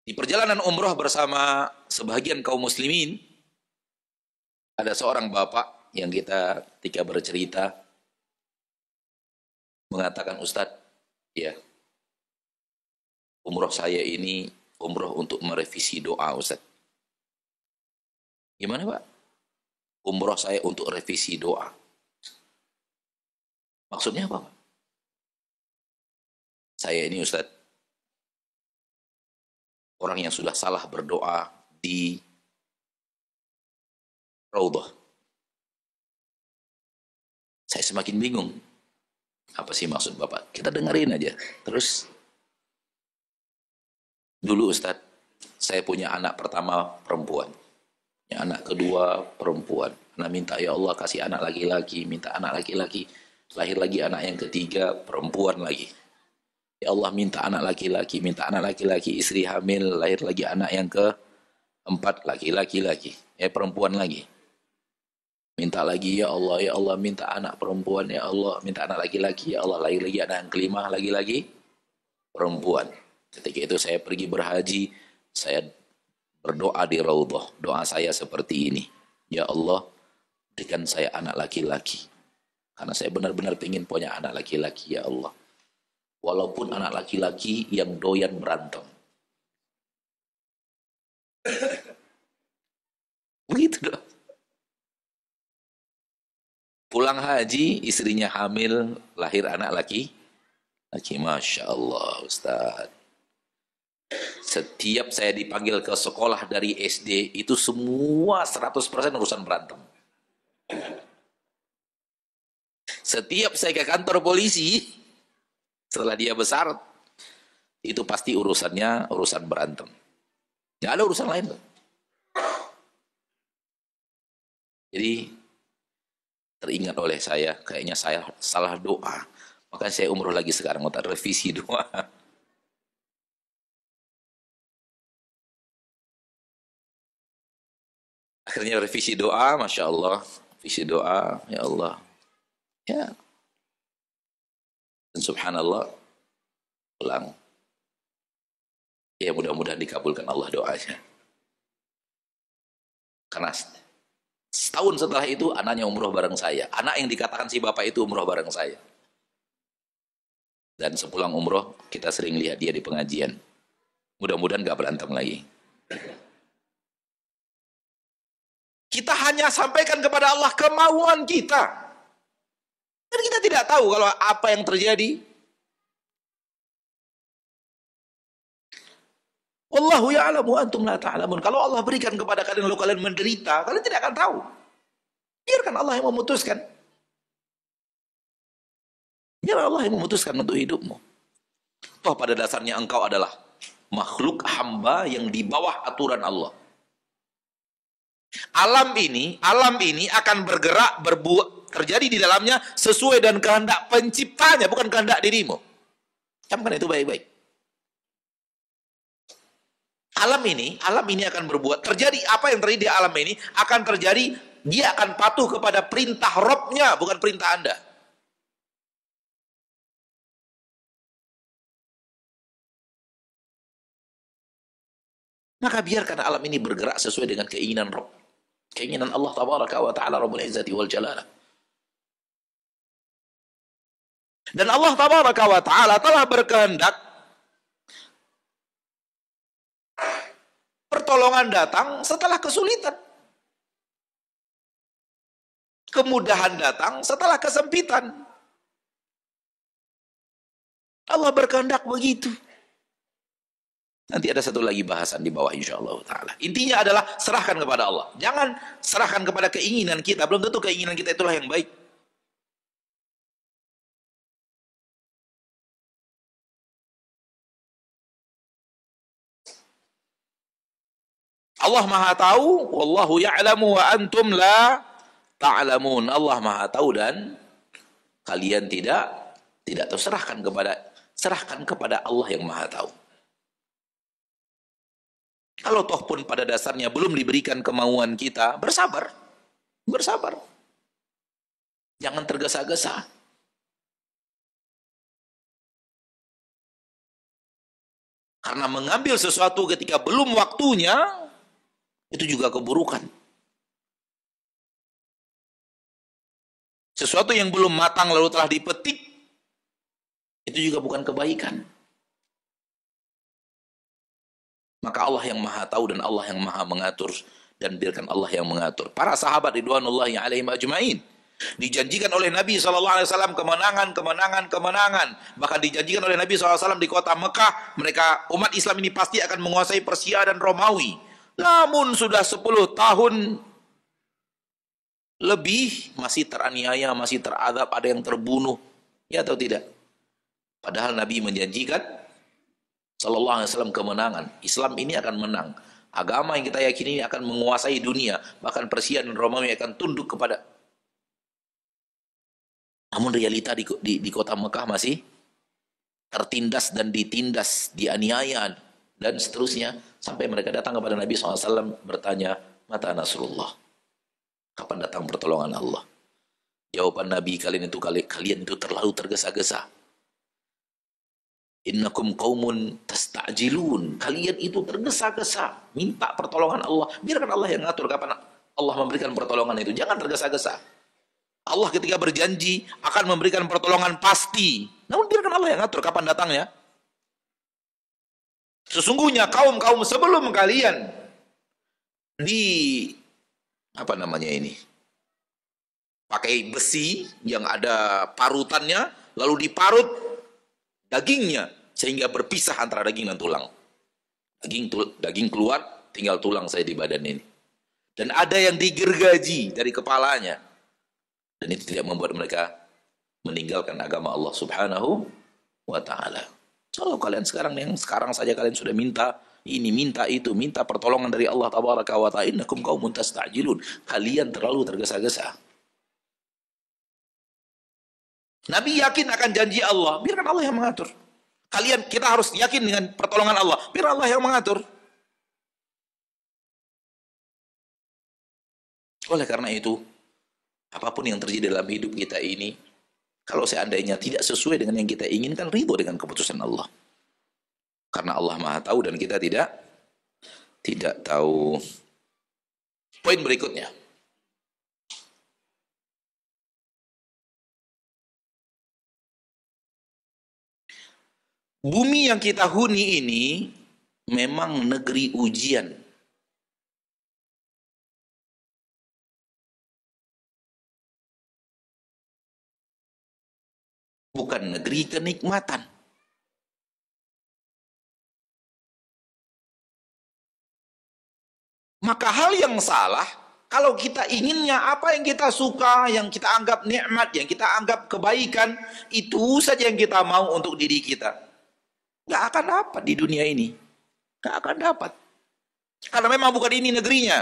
Di perjalanan umroh bersama sebagian kaum muslimin, ada seorang bapak yang kita ketika bercerita mengatakan, Ustadz, ya, umroh saya ini umroh untuk merevisi doa, Ustadz. Gimana, Pak? Umroh saya untuk revisi doa. Maksudnya apa, Pak? Saya ini, Ustadz, orang yang sudah salah berdoa di Raudhah. Saya semakin bingung. Apa sih maksud Bapak? Kita dengerin aja. Terus, dulu Ustadz, saya punya anak pertama perempuan. Ya, anak kedua perempuan. Anak minta, ya Allah kasih anak laki-laki. Minta anak laki-laki. Lahir lagi anak yang ketiga, perempuan lagi. Ya Allah minta anak laki-laki. Minta anak laki-laki, istri hamil. Lahir lagi anak yang keempat, laki-laki lagi. Perempuan lagi. Minta lagi, ya Allah minta anak perempuan. Ya Allah minta anak laki-laki. Ya Allah lahir lagi anak yang kelima, lagi-lagi perempuan. Ketika itu saya pergi berhaji. Saya berdoa di Raudhah. Doa saya seperti ini. Ya Allah, berikan saya anak laki-laki. Karena saya benar-benar ingin punya anak laki-laki, ya Allah. Walaupun anak laki-laki yang doyan berantem. Begitu dong. Pulang haji, istrinya hamil, lahir anak laki. Masya Allah, Ustaz. Setiap saya dipanggil ke sekolah dari SD, itu semua 100% urusan berantem. Setiap saya ke kantor polisi, setelah dia besar, itu pasti urusannya urusan berantem. Nggak ada urusan lain. Jadi, teringat oleh saya, kayaknya saya salah doa. Makanya saya umroh lagi sekarang, untuk revisi doa. Akhirnya revisi doa, Masya Allah. Revisi doa, ya Allah. Ya. Dan subhanallah, pulang. Ya mudah-mudahan dikabulkan Allah doanya. Karena setahun setelah itu, anaknya umroh bareng saya. Anak yang dikatakan si bapak itu umroh bareng saya. Dan sepulang umroh, kita sering lihat dia di pengajian. Mudah-mudahan gak berantem lagi. Kita hanya sampaikan kepada Allah kemauan kita. Dan kita tidak tahu kalau apa yang terjadi. Wallahu ya'lamu antum la ta'lamun. Kalau Allah berikan kepada kalian, lalu kalian menderita, kalian tidak akan tahu. Biarkan Allah yang memutuskan. Biar Allah yang memutuskan untuk hidupmu. Toh pada dasarnya engkau adalah makhluk hamba yang di bawah aturan Allah. Alam ini akan bergerak, berbuat, terjadi di dalamnya sesuai dengan kehendak penciptanya, bukan kehendak dirimu. Camkan itu baik-baik. Alam ini akan berbuat, terjadi apa yang terjadi di alam ini akan terjadi, dia akan patuh kepada perintah Robnya, bukan perintah Anda. Maka biarkan alam ini bergerak sesuai dengan keinginan Rob. Keinginan Allah Tabaraka wa Ta'ala Rabbul Izzati wal Jalalah. Dan Allah Tabaraka wa Ta'ala telah berkehendak pertolongan datang setelah kesulitan. Kemudahan datang setelah kesempitan. Allah berkehendak begitu. Nanti ada satu lagi bahasan di bawah insyaallah ta'ala. Intinya adalah serahkan kepada Allah. Jangan serahkan kepada keinginan kita. Belum tentu keinginan kita itulah yang baik. Allah Maha tahu, wallahu ya'lamu wa antum la ta'lamun. Allah Maha tahu dan kalian tidak tahu. Serahkan kepada Allah yang Maha tahu. Kalau toh pun pada dasarnya belum diberikan kemauan kita, bersabar. Bersabar. Jangan tergesa-gesa. Karena mengambil sesuatu ketika belum waktunya, itu juga keburukan. Sesuatu yang belum matang lalu telah dipetik, itu juga bukan kebaikan. Maka Allah yang Maha tahu dan Allah yang Maha mengatur, dan biarkan Allah yang mengatur. Para sahabat ridwanullahi alaihim ajma'in dijanjikan oleh Nabi SAW kemenangan. Bahkan dijanjikan oleh Nabi SAW di kota Mekah, mereka umat Islam ini pasti akan menguasai Persia dan Romawi. Namun sudah 10 tahun lebih masih teraniaya, masih teradab, ada yang terbunuh. Ya atau tidak? Padahal Nabi menjanjikan Sallallahu Alaihi Wasallam kemenangan. Islam ini akan menang. Agama yang kita yakini ini akan menguasai dunia. Bahkan Persia dan Romawi akan tunduk kepada. Namun realita di kota Mekah masih tertindas dan ditindas, dianiaya dan seterusnya. Sampai mereka datang kepada Nabi SAW bertanya, mata Nasrullah? Kapan datang pertolongan Allah? Jawaban Nabi, kalian itu terlalu tergesa-gesa. Innakum qaumun tasta'jilun. Kalian itu tergesa-gesa minta pertolongan Allah. Biarkan Allah yang ngatur kapan Allah memberikan pertolongan itu. Jangan tergesa-gesa. Allah ketika berjanji akan memberikan pertolongan pasti. Namun biarkan Allah yang ngatur kapan datangnya. Sesungguhnya kaum-kaum sebelum kalian pakai besi yang ada parutannya, lalu diparut dagingnya sehingga berpisah antara daging dan tulang. Daging keluar, tinggal tulang saya di badan ini. Dan ada yang digergaji dari kepalanya. Dan itu tidak membuat mereka meninggalkan agama Allah Subhanahu wa ta'ala. Kalau kalian sekarang saja kalian sudah minta ini, minta itu, minta pertolongan dari Allah Tabaraka wa ta'ala, innakum qaumun tasta'jilun. Kalian terlalu tergesa-gesa. Nabi yakin akan janji Allah, biarkan Allah yang mengatur. Kita harus yakin dengan pertolongan Allah, biar Allah yang mengatur. Oleh karena itu, apapun yang terjadi dalam hidup kita ini, kalau seandainya tidak sesuai dengan yang kita inginkan, ridho dengan keputusan Allah. Karena Allah Maha tahu dan kita tidak tahu. Poin berikutnya. Bumi yang kita huni ini memang negeri ujian. Bukan negeri kenikmatan. Maka hal yang salah, kalau kita inginnya apa yang kita suka, yang kita anggap nikmat, yang kita anggap kebaikan, itu saja yang kita mau untuk diri kita. Nggak akan dapat di dunia ini. Nggak akan dapat. Karena memang bukan ini negerinya.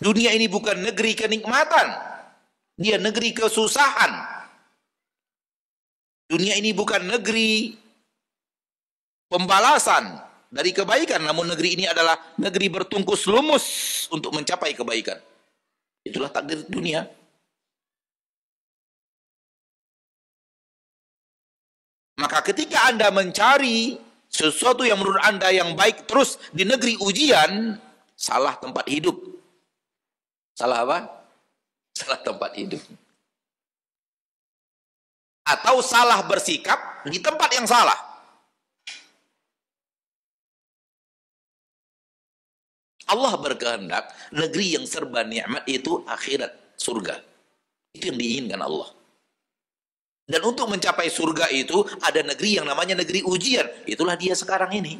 Dunia ini bukan negeri kenikmatan. Dia negeri kesusahan. Dunia ini bukan negeri pembalasan dari kebaikan. Namun negeri ini adalah negeri bertungkus lumus untuk mencapai kebaikan. Itulah takdir dunia. Maka ketika Anda mencari sesuatu yang menurut Anda yang baik terus di negeri ujian, salah tempat hidup. Salah apa? Salah tempat hidup. Atau salah bersikap di tempat yang salah. Allah berkehendak negeri yang serba nikmat itu akhirat, surga. Itu yang diinginkan Allah. Dan untuk mencapai surga itu ada negeri yang namanya negeri ujian. Itulah dia sekarang ini.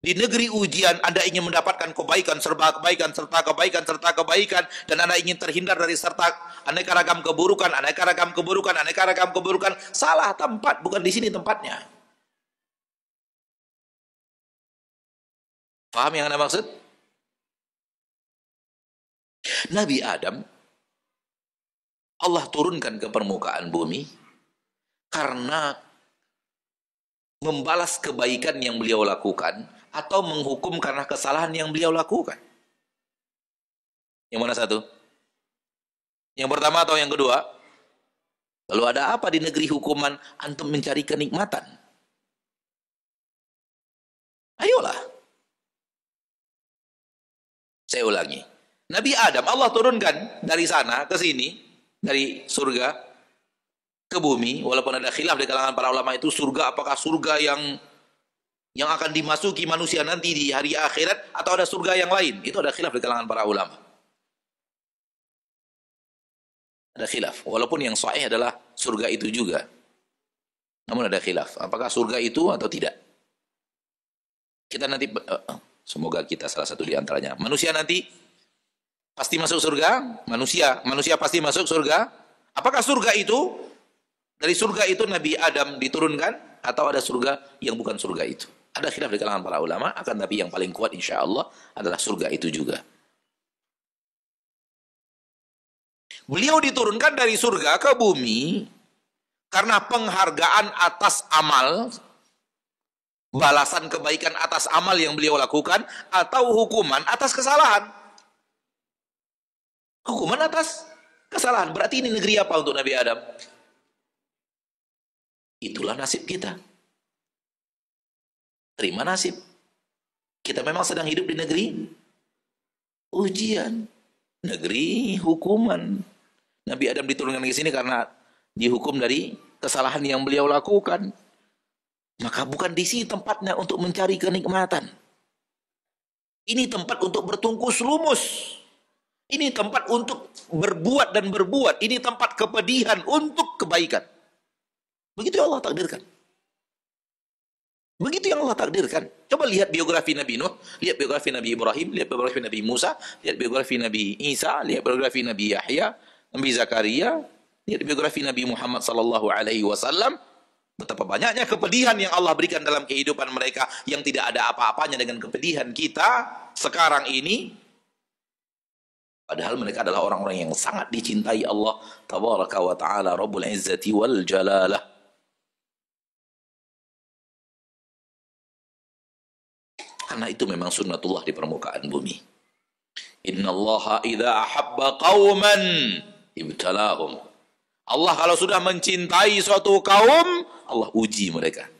Di negeri ujian Anda ingin mendapatkan kebaikan, serba kebaikan, serta kebaikan, serta kebaikan. Dan Anda ingin terhindar dari serta aneka ragam keburukan, aneka ragam keburukan, aneka ragam keburukan. Salah tempat, bukan di sini tempatnya. Paham yang Anda maksud? Nabi Adam, Allah turunkan ke permukaan bumi karena membalas kebaikan yang beliau lakukan atau menghukum karena kesalahan yang beliau lakukan. Yang mana satu? Yang pertama atau yang kedua? Lalu ada apa di negeri hukuman antum mencari kenikmatan? Ayolah. Saya ulangi. Nabi Adam, Allah turunkan dari sana ke sini, dari surga ke bumi, walaupun ada khilaf di kalangan para ulama itu surga apakah surga yang akan dimasuki manusia nanti di hari akhirat atau ada surga yang lain. Itu ada khilaf di kalangan para ulama. Ada khilaf, walaupun yang sahih adalah surga itu juga. Namun ada khilaf, apakah surga itu atau tidak. Kita nanti semoga kita salah satu di antaranya. Manusia nanti pasti masuk surga, manusia pasti masuk surga. Apakah surga itu, dari surga itu Nabi Adam diturunkan, atau ada surga yang bukan surga itu? Ada khilaf di kalangan para ulama, akan tapi yang paling kuat insya Allah adalah surga itu juga. Beliau diturunkan dari surga ke bumi karena penghargaan atas amal, balasan kebaikan atas amal yang beliau lakukan, atau hukuman atas kesalahan. Hukuman atas kesalahan. Berarti ini negeri apa untuk Nabi Adam? Itulah nasib kita. Terima nasib. Kita memang sedang hidup di negeri ujian, negeri hukuman. Nabi Adam diturunkan ke sini karena dihukum dari kesalahan yang beliau lakukan. Maka bukan di sini tempatnya untuk mencari kenikmatan. Ini tempat untuk bertungkus lumus. Ini tempat untuk berbuat dan berbuat. Ini tempat kepedihan untuk kebaikan. Begitu yang Allah takdirkan. Begitu yang Allah takdirkan. Coba lihat biografi Nabi Nuh, lihat biografi Nabi Ibrahim, lihat biografi Nabi Musa, lihat biografi Nabi Isa, lihat biografi Nabi Yahya, Nabi Zakaria, lihat biografi Nabi Muhammad sallallahu alaihi wasallam. Betapa banyaknya kepedihan yang Allah berikan dalam kehidupan mereka yang tidak ada apa-apanya dengan kepedihan kita sekarang ini. Padahal mereka adalah orang-orang yang sangat dicintai Allah tabaraka wa ta'ala Rabbul Izzati wal Jalalah. Karena itu memang sunnatullah di permukaan bumi. Innallaha idza ahabba qauman ibtalahum. Allah kalau sudah mencintai suatu kaum, Allah uji mereka.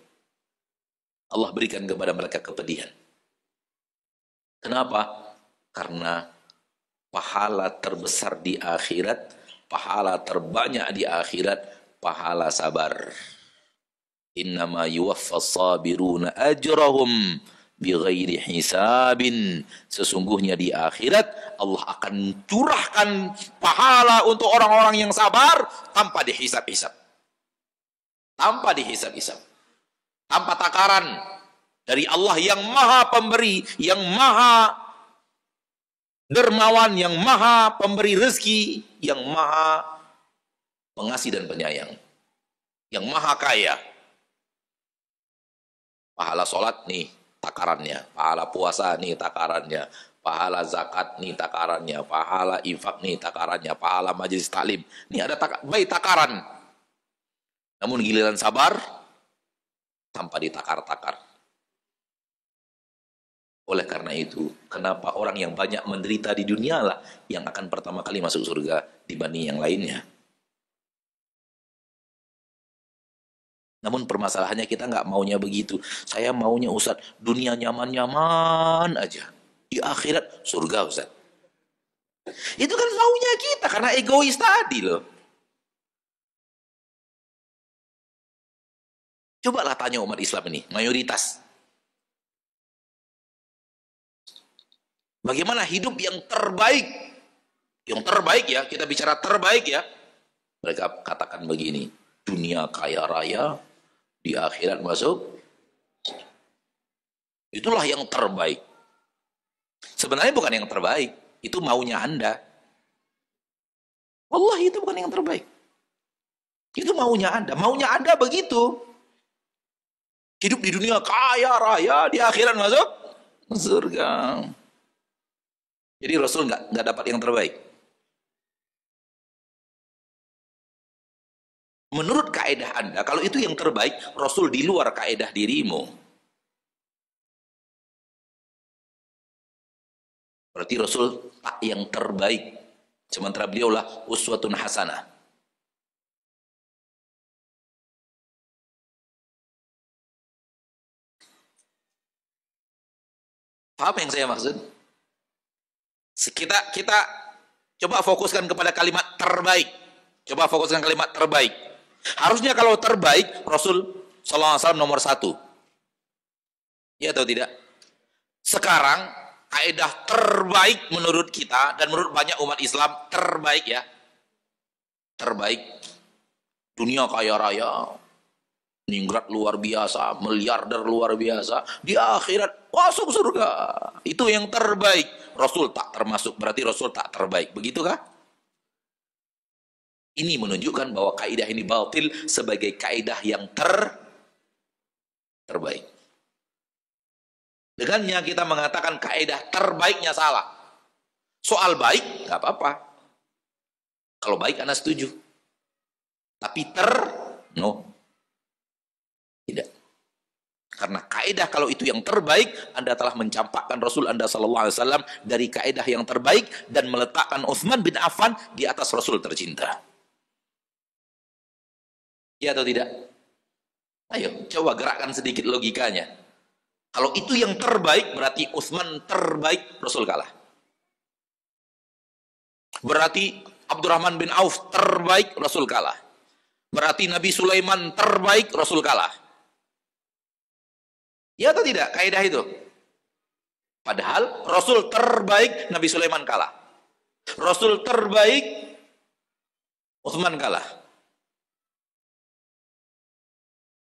Allah berikan kepada mereka kepedihan. Kenapa? Karena pahala terbesar di akhirat, pahala terbanyak di akhirat, pahala sabar. Innama yuwaffas sabiruna ajrahum bighairi hisabin. Sesungguhnya di akhirat Allah akan curahkan pahala untuk orang-orang yang sabar tanpa dihisab-hisab. Tanpa dihisab-hisab. Tanpa takaran dari Allah yang maha pemberi, yang maha dermawan, yang maha pemberi rezeki, yang maha pengasih dan penyayang, yang maha kaya. Pahala sholat nih takarannya, pahala puasa nih takarannya, pahala zakat nih takarannya, pahala infak nih takarannya, pahala majelis taklim nih ada baik takaran. Namun giliran sabar tanpa ditakar-takar. Oleh karena itu, kenapa orang yang banyak menderita di dunia lah yang akan pertama kali masuk surga dibanding yang lainnya. Namun permasalahannya kita nggak maunya begitu. Saya maunya Ustadz, dunia nyaman-nyaman aja. Di akhirat surga Ustadz. Itu kan maunya kita karena egois tadi loh. Cobalah tanya umat Islam ini, mayoritas. Bagaimana hidup yang terbaik? Yang terbaik ya, kita bicara terbaik ya. Mereka katakan begini, dunia kaya raya, di akhirat masuk. Itulah yang terbaik. Sebenarnya bukan yang terbaik, itu maunya Anda. Wallahi itu bukan yang terbaik. Itu maunya Anda begitu. Hidup di dunia kaya raya, di akhirat masuk surga. Jadi Rasul nggak dapat yang terbaik. Menurut kaedah Anda, kalau itu yang terbaik, Rasul di luar kaedah dirimu. Berarti Rasul tak yang terbaik. Sementara beliaulah uswatun hasanah. Paham yang saya maksud? Kita coba fokuskan kepada kalimat terbaik. Coba fokuskan kalimat terbaik. Harusnya kalau terbaik, Rasul SAW nomor 1. Ya atau tidak? Sekarang, kaidah terbaik menurut kita, dan menurut banyak umat Islam, terbaik ya. Terbaik. Dunia kaya raya. Ningrat luar biasa, miliarder luar biasa. Di akhirat, masuk surga. Itu yang terbaik. Rasul tak termasuk, berarti Rasul tak terbaik. Begitukah? Ini menunjukkan bahwa kaidah ini batil sebagai kaidah yang terbaik. Dengannya kita mengatakan kaidah terbaiknya salah. Soal baik, nggak apa-apa. Kalau baik, Anda setuju. Tapi no. Tidak. Karena kaidah kalau itu yang terbaik, Anda telah mencampakkan Rasul Anda SAW dari kaidah yang terbaik dan meletakkan Utsman bin Affan di atas Rasul tercinta. Ya atau tidak? Ayo, coba gerakkan sedikit logikanya. Kalau itu yang terbaik, berarti Utsman terbaik, Rasul kalah. Berarti Abdurrahman bin Auf terbaik, Rasul kalah. Berarti Nabi Sulaiman terbaik, Rasul kalah. Ya atau tidak kaidah itu? Padahal Rasul terbaik Nabi Sulaiman kalah. Rasul terbaik Utsman kalah.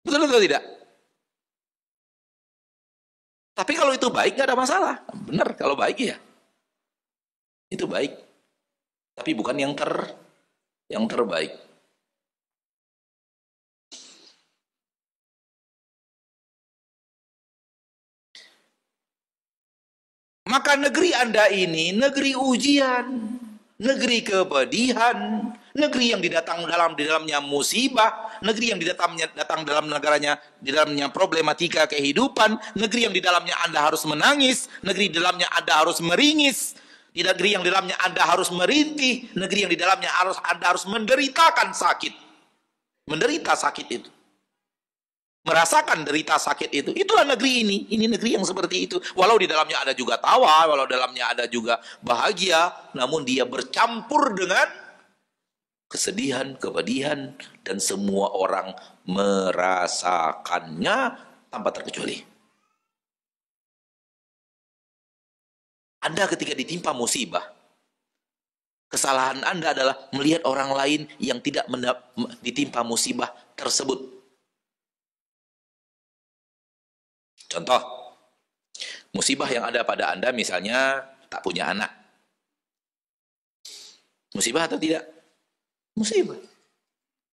Betul atau tidak? Tapi kalau itu baik nggak ada masalah. Benar kalau baik ya. Itu baik. Tapi bukan yang terbaik. Maka negeri Anda ini negeri ujian, negeri kepedihan, negeri yang di dalamnya musibah, negeri yang datang dalam negaranya di dalamnya problematika kehidupan, negeri yang di dalamnya Anda harus menangis, negeri di dalamnya Anda harus meringis, di negeri yang di dalamnya Anda harus merintih, negeri yang di dalamnya Anda harus menderitakan sakit. Menderita sakit itu. Merasakan derita sakit itu. Itulah negeri ini. Ini negeri yang seperti itu. Walau di dalamnya ada juga tawa, walau dalamnya ada juga bahagia, namun dia bercampur dengan kesedihan, kepedihan, dan semua orang merasakannya tanpa terkecuali. Anda ketika ditimpa musibah, kesalahan Anda adalah melihat orang lain yang tidak ditimpa musibah tersebut. Contoh, musibah yang ada pada Anda misalnya tak punya anak. Musibah atau tidak? Musibah.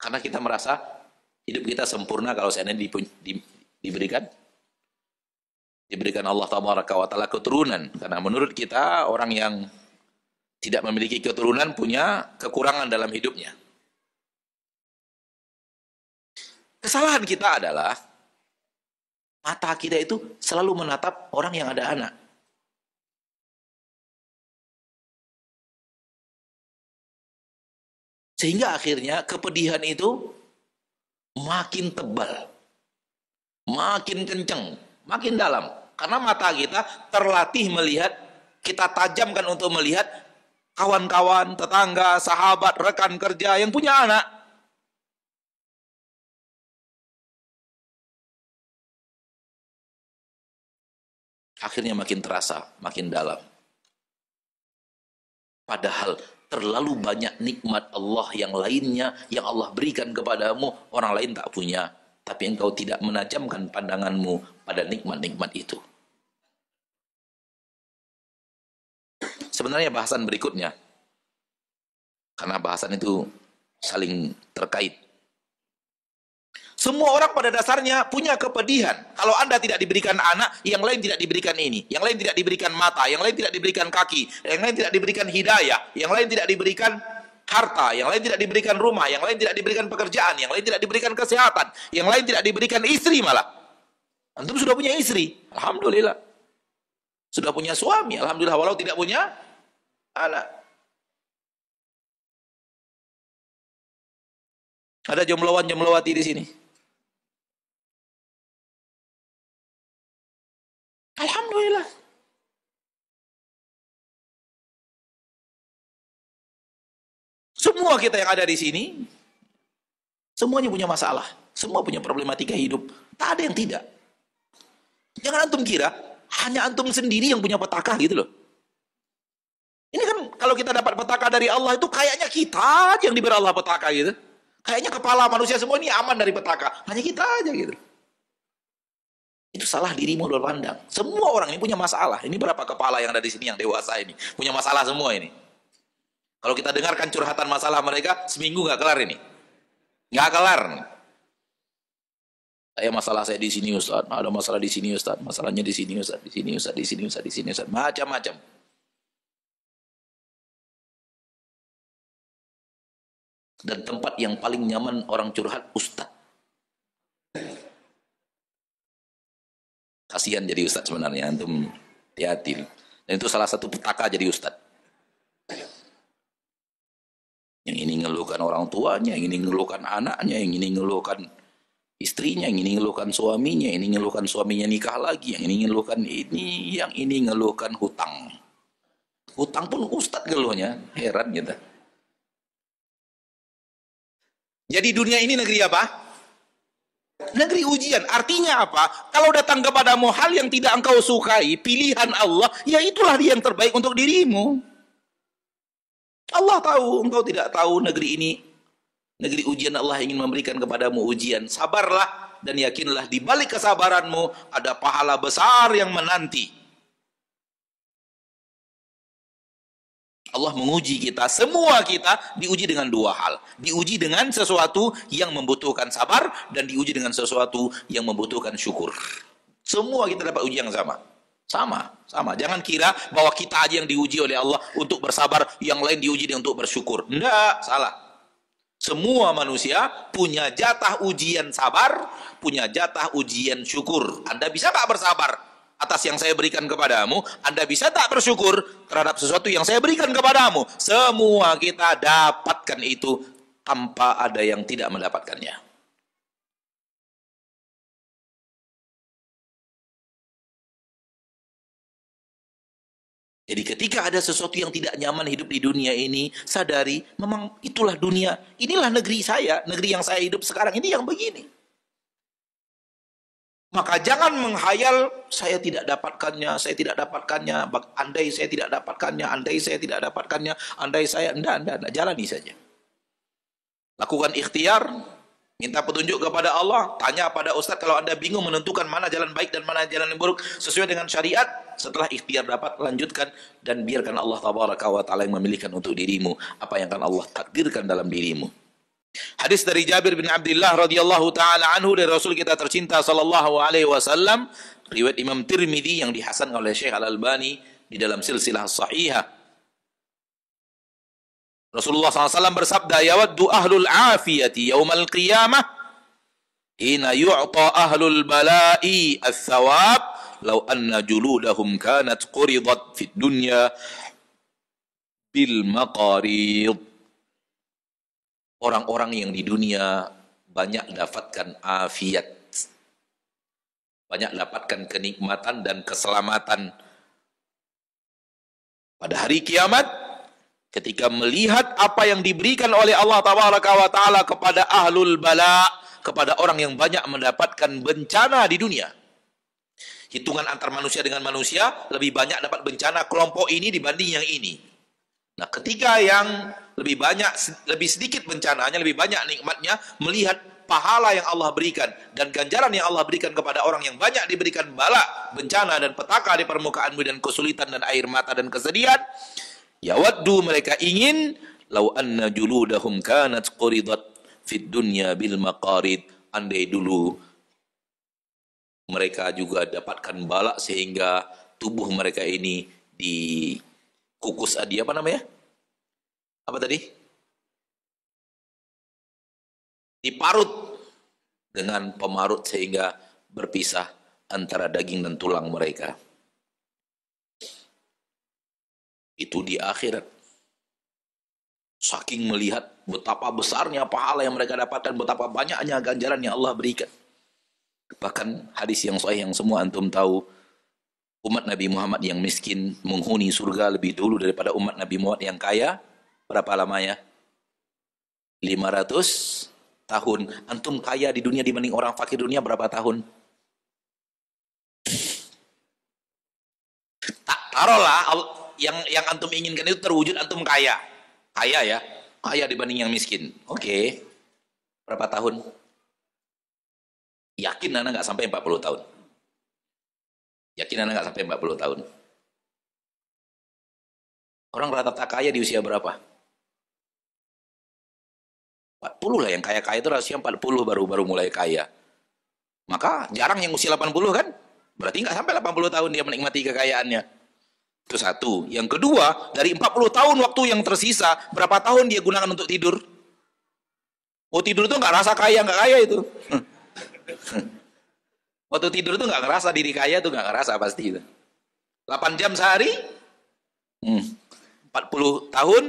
Karena kita merasa hidup kita sempurna kalau seandainya diberikan Allah Taala keturunan. Karena menurut kita orang yang tidak memiliki keturunan punya kekurangan dalam hidupnya. Kesalahan kita adalah mata kita itu selalu menatap orang yang ada anak. Sehingga akhirnya kepedihan itu makin tebal, makin kenceng, makin dalam. Karena mata kita terlatih melihat, kita tajamkan untuk melihat kawan-kawan, tetangga, sahabat, rekan kerja yang punya anak. Akhirnya makin terasa, makin dalam. Padahal terlalu banyak nikmat Allah yang lainnya yang Allah berikan kepadamu, orang lain tak punya. Tapi engkau tidak menajamkan pandanganmu pada nikmat-nikmat itu. Sebenarnya bahasan berikutnya, karena bahasan itu saling terkait. Semua orang pada dasarnya punya kepedihan. Kalau Anda tidak diberikan anak, yang lain tidak diberikan ini. Yang lain tidak diberikan mata, yang lain tidak diberikan kaki, yang lain tidak diberikan hidayah, yang lain tidak diberikan harta, yang lain tidak diberikan rumah, yang lain tidak diberikan pekerjaan, yang lain tidak diberikan kesehatan, yang lain tidak diberikan istri malah. Antum sudah punya istri, alhamdulillah. Sudah punya suami, alhamdulillah, walau tidak punya anak. Ada jomblowan-jomblowati di sini. Alhamdulillah. Semua kita yang ada di sini, semuanya punya masalah. Semua punya problematika hidup. Tak ada yang tidak. Jangan antum kira, hanya antum sendiri yang punya petaka gitu loh. Ini kan kalau kita dapat petaka dari Allah itu kayaknya kita yang diberi Allah petaka gitu. Kayaknya kepala manusia semua ini aman dari petaka. Hanya kita aja gitu. Itu salah dirimu berpandang. Semua orang ini punya masalah. Ini berapa kepala yang ada di sini yang dewasa ini? Punya masalah semua ini. Kalau kita dengarkan curhatan masalah mereka, seminggu nggak kelar ini. Nggak kelar. Masalah saya di sini Ustaz. Ada masalah di sini Ustaz. Masalahnya di sini Ustaz. Di sini Ustaz. Di sini Ustaz. Di sini Ustaz. Macam-macam. Dan tempat yang paling nyaman orang curhat Ustaz. Kasihan jadi Ustaz sebenarnya, antum hati-hati. Dan itu salah satu petaka jadi Ustaz. Yang ini ngeluhkan orang tuanya, yang ini ngeluhkan anaknya, yang ini ngeluhkan istrinya, yang ini ngeluhkan suaminya, yang ini ngeluhkan suaminya nikah lagi, yang ini ngeluhkan ini, yang ini ngeluhkan hutang. Hutang pun Ustaz ngeluhnya, heran gitu. Jadi dunia ini negeri apa? Negeri ujian. Artinya apa? Kalau datang kepadamu hal yang tidak engkau sukai, pilihan Allah, ya itulah yang terbaik untuk dirimu. Allah tahu, engkau tidak tahu negeri ini. Negeri ujian Allah ingin memberikan kepadamu ujian. Sabarlah dan yakinlah di balik kesabaranmu ada pahala besar yang menanti. Allah menguji kita, semua kita diuji dengan dua hal. Diuji dengan sesuatu yang membutuhkan sabar dan diuji dengan sesuatu yang membutuhkan syukur. Semua kita dapat uji yang sama. Sama. Jangan kira bahwa kita aja yang diuji oleh Allah untuk bersabar, yang lain diuji untuk bersyukur. Enggak, salah. Semua manusia punya jatah ujian sabar, punya jatah ujian syukur. Anda bisa tak bersabar atas yang saya berikan kepadamu? Anda bisa tak bersyukur terhadap sesuatu yang saya berikan kepadamu? Semua kita dapatkan itu tanpa ada yang tidak mendapatkannya. Jadi ketika ada sesuatu yang tidak nyaman hidup di dunia ini, sadari memang itulah dunia. Inilah negeri saya, negeri yang saya hidup sekarang ini yang begini. Maka jangan menghayal saya tidak dapatkannya, andai saya tidak dapatkannya, andai saya enggak, jalani saja. Lakukan ikhtiar, minta petunjuk kepada Allah, tanya pada ustaz kalau Anda bingung menentukan mana jalan baik dan mana jalan yang buruk sesuai dengan syariat. Setelah ikhtiar dapat, lanjutkan dan biarkan Allah tabaraka wa taala yang memilihkan untuk dirimu apa yang akan Allah takdirkan dalam dirimu. Hadis dari Jabir bin Abdullah radhiyallahu taala anhu dari Rasul kita tercinta sallallahu alaihi wasallam, riwayat Imam Tirmidzi yang dihasankan oleh Syekh Al-Albani di dalam silsilah sahihah. Rasulullah SAW bersabda, yawaddu ahlul afiyati yaumal qiyamah hina yu'ta ahlul bala'i ats-tsawab law anna juludahum kanat quridat fid dunya bil maqarid. Orang-orang yang di dunia banyak dapatkan afiat, banyak dapatkan kenikmatan dan keselamatan. Pada hari kiamat, ketika melihat apa yang diberikan oleh Allah tabaraka wa taala kepada ahlul bala, kepada orang yang banyak mendapatkan bencana di dunia. Hitungan antar manusia dengan manusia, lebih banyak dapat bencana kelompok ini dibanding yang ini. Nah, ketika yang lebih banyak, lebih sedikit bencananya, lebih banyak nikmatnya, melihat pahala yang Allah berikan dan ganjaran yang Allah berikan kepada orang yang banyak diberikan bala, bencana dan petaka di permukaan bumi dan kesulitan dan air mata dan kesedihan, yawaddu mereka ingin law anna juludahum kanat quridat fid dunya bil maqarid, andai dulu mereka juga dapatkan bala sehingga tubuh mereka ini dikukus apa namanya? Apa tadi? Diparut dengan pemarut sehingga berpisah antara daging dan tulang mereka. Itu di akhirat. Saking melihat betapa besarnya pahala yang mereka dapatkan, betapa banyaknya ganjaran yang Allah berikan. Bahkan hadis yang sahih yang semua antum tahu, umat Nabi Muhammad yang miskin menghuni surga lebih dulu daripada umat Nabi Muhammad yang kaya. Berapa lamanya? 500 tahun. Antum kaya di dunia dibanding orang fakir dunia berapa tahun? Taruhlah yang antum inginkan itu terwujud, antum kaya. Kaya ya, kaya dibanding yang miskin. Oke. Berapa tahun? Yakin anak nggak sampai 40 tahun. Yakin anak nggak sampai 40 tahun. Orang rata-rata kaya di usia berapa? 40 lah, yang kaya-kaya itu usia 40 baru mulai kaya. Maka jarang yang usia 80 kan? Berarti nggak sampai 80 tahun dia menikmati kekayaannya. Itu satu. Yang kedua, dari 40 tahun waktu yang tersisa, berapa tahun dia gunakan untuk tidur? Oh, tidur itu nggak rasa kaya, nggak kaya itu. Waktu tidur itu nggak ngerasa diri kaya, tuh nggak ngerasa pasti itu. 8 jam sehari, 40 tahun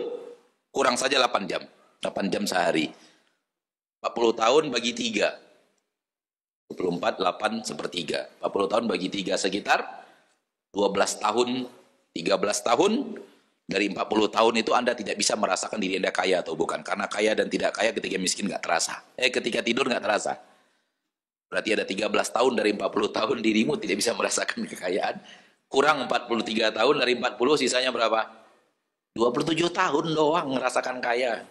kurang saja 8 jam. 8 jam sehari. 40 tahun bagi 3. 24, 8 sepertiga. 40 tahun bagi 3 sekitar 12 tahun, 13 tahun. Dari 40 tahun itu Anda tidak bisa merasakan diri Anda kaya atau bukan. Karena kaya dan tidak kaya ketika miskin nggak terasa. Ketika tidur nggak terasa. Berarti ada 13 tahun dari 40 tahun dirimu tidak bisa merasakan kekayaan. Kurang 43 tahun dari 40, sisanya berapa? 27 tahun doang merasakan kaya.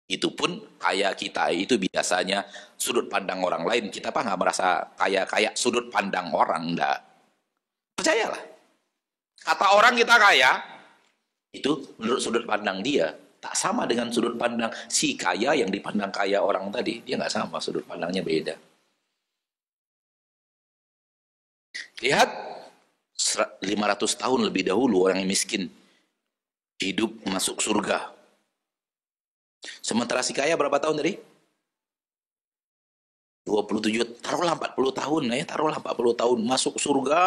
Itu pun kaya kita itu biasanya sudut pandang orang lain. Kita apa nggak merasa kaya kayak sudut pandang orang, enggak. Percayalah. Kata orang kita kaya, itu menurut sudut pandang dia. Tak sama dengan sudut pandang si kaya yang dipandang kaya orang tadi. Dia nggak sama, sudut pandangnya beda. Lihat, 500 tahun lebih dahulu orang yang miskin hidup masuk surga. Sementara si kaya berapa tahun tadi? 27, taruhlah 40 tahun ya, taruhlah 40 tahun masuk surga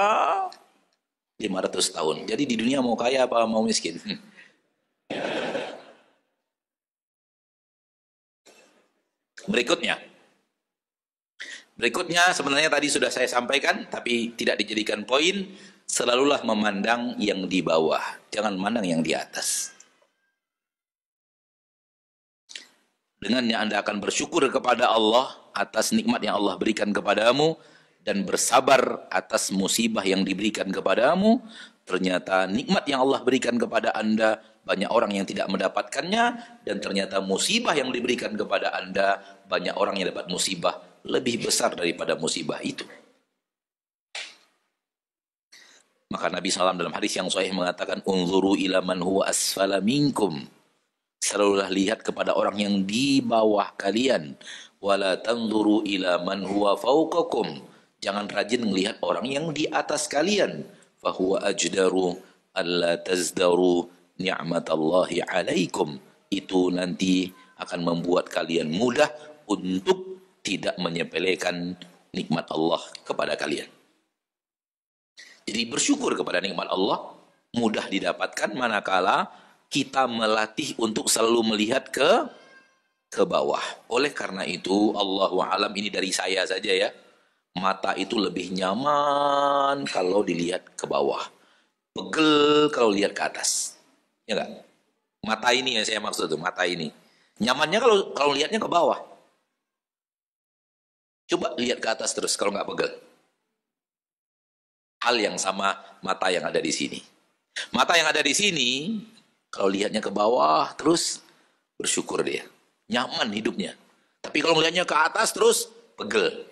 500 tahun. Jadi di dunia mau kaya apa mau miskin? Berikutnya. Berikutnya sebenarnya tadi sudah saya sampaikan tapi tidak dijadikan poin, selalulah memandang yang di bawah, jangan memandang yang di atas. Dengannya Anda akan bersyukur kepada Allah atas nikmat yang Allah berikan kepadamu dan bersabar atas musibah yang diberikan kepadamu. Ternyata nikmat yang Allah berikan kepada Anda banyak orang yang tidak mendapatkannya, dan ternyata musibah yang diberikan kepada Anda banyak orang yang dapat musibah lebih besar daripada musibah itu. Maka Nabi SAW dalam hadis yang sahih mengatakan, unzuru ila man huwa asfala minkum. Selalulah lihat kepada orang yang di bawah kalian. Wala tanzuru ila man huwa fawqakum. Jangan rajin melihat orang yang di atas kalian. Fahuwa ajdaru alla tazdaru ni'matallahi alaikum. Itu nanti akan membuat kalian mudah untuk tidak menyepelekan nikmat Allah kepada kalian. Jadi bersyukur kepada nikmat Allah mudah didapatkan manakala kita melatih untuk selalu melihat ke bawah. Oleh karena itu, Allahu a'lam, ini dari saya saja ya. Mata itu lebih nyaman kalau dilihat ke bawah. Pegel kalau lihat ke atas. Ya enggak? Mata ini yang saya maksud tuh, mata ini. Nyamannya kalau lihatnya ke bawah. Coba lihat ke atas terus kalau nggak pegel. Hal yang sama mata yang ada di sini. Mata yang ada di sini, kalau lihatnya ke bawah terus bersyukur dia. Nyaman hidupnya. Tapi kalau lihatnya ke atas terus pegel.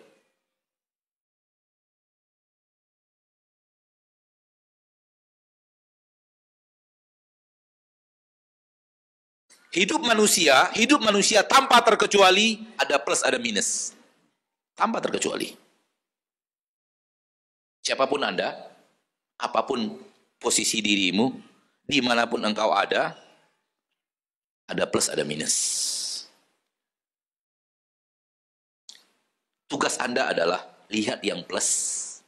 Hidup manusia tanpa terkecuali ada plus ada minus. Tanpa terkecuali. Siapapun Anda, apapun posisi dirimu, dimanapun engkau ada plus ada minus. Tugas Anda adalah lihat yang plus.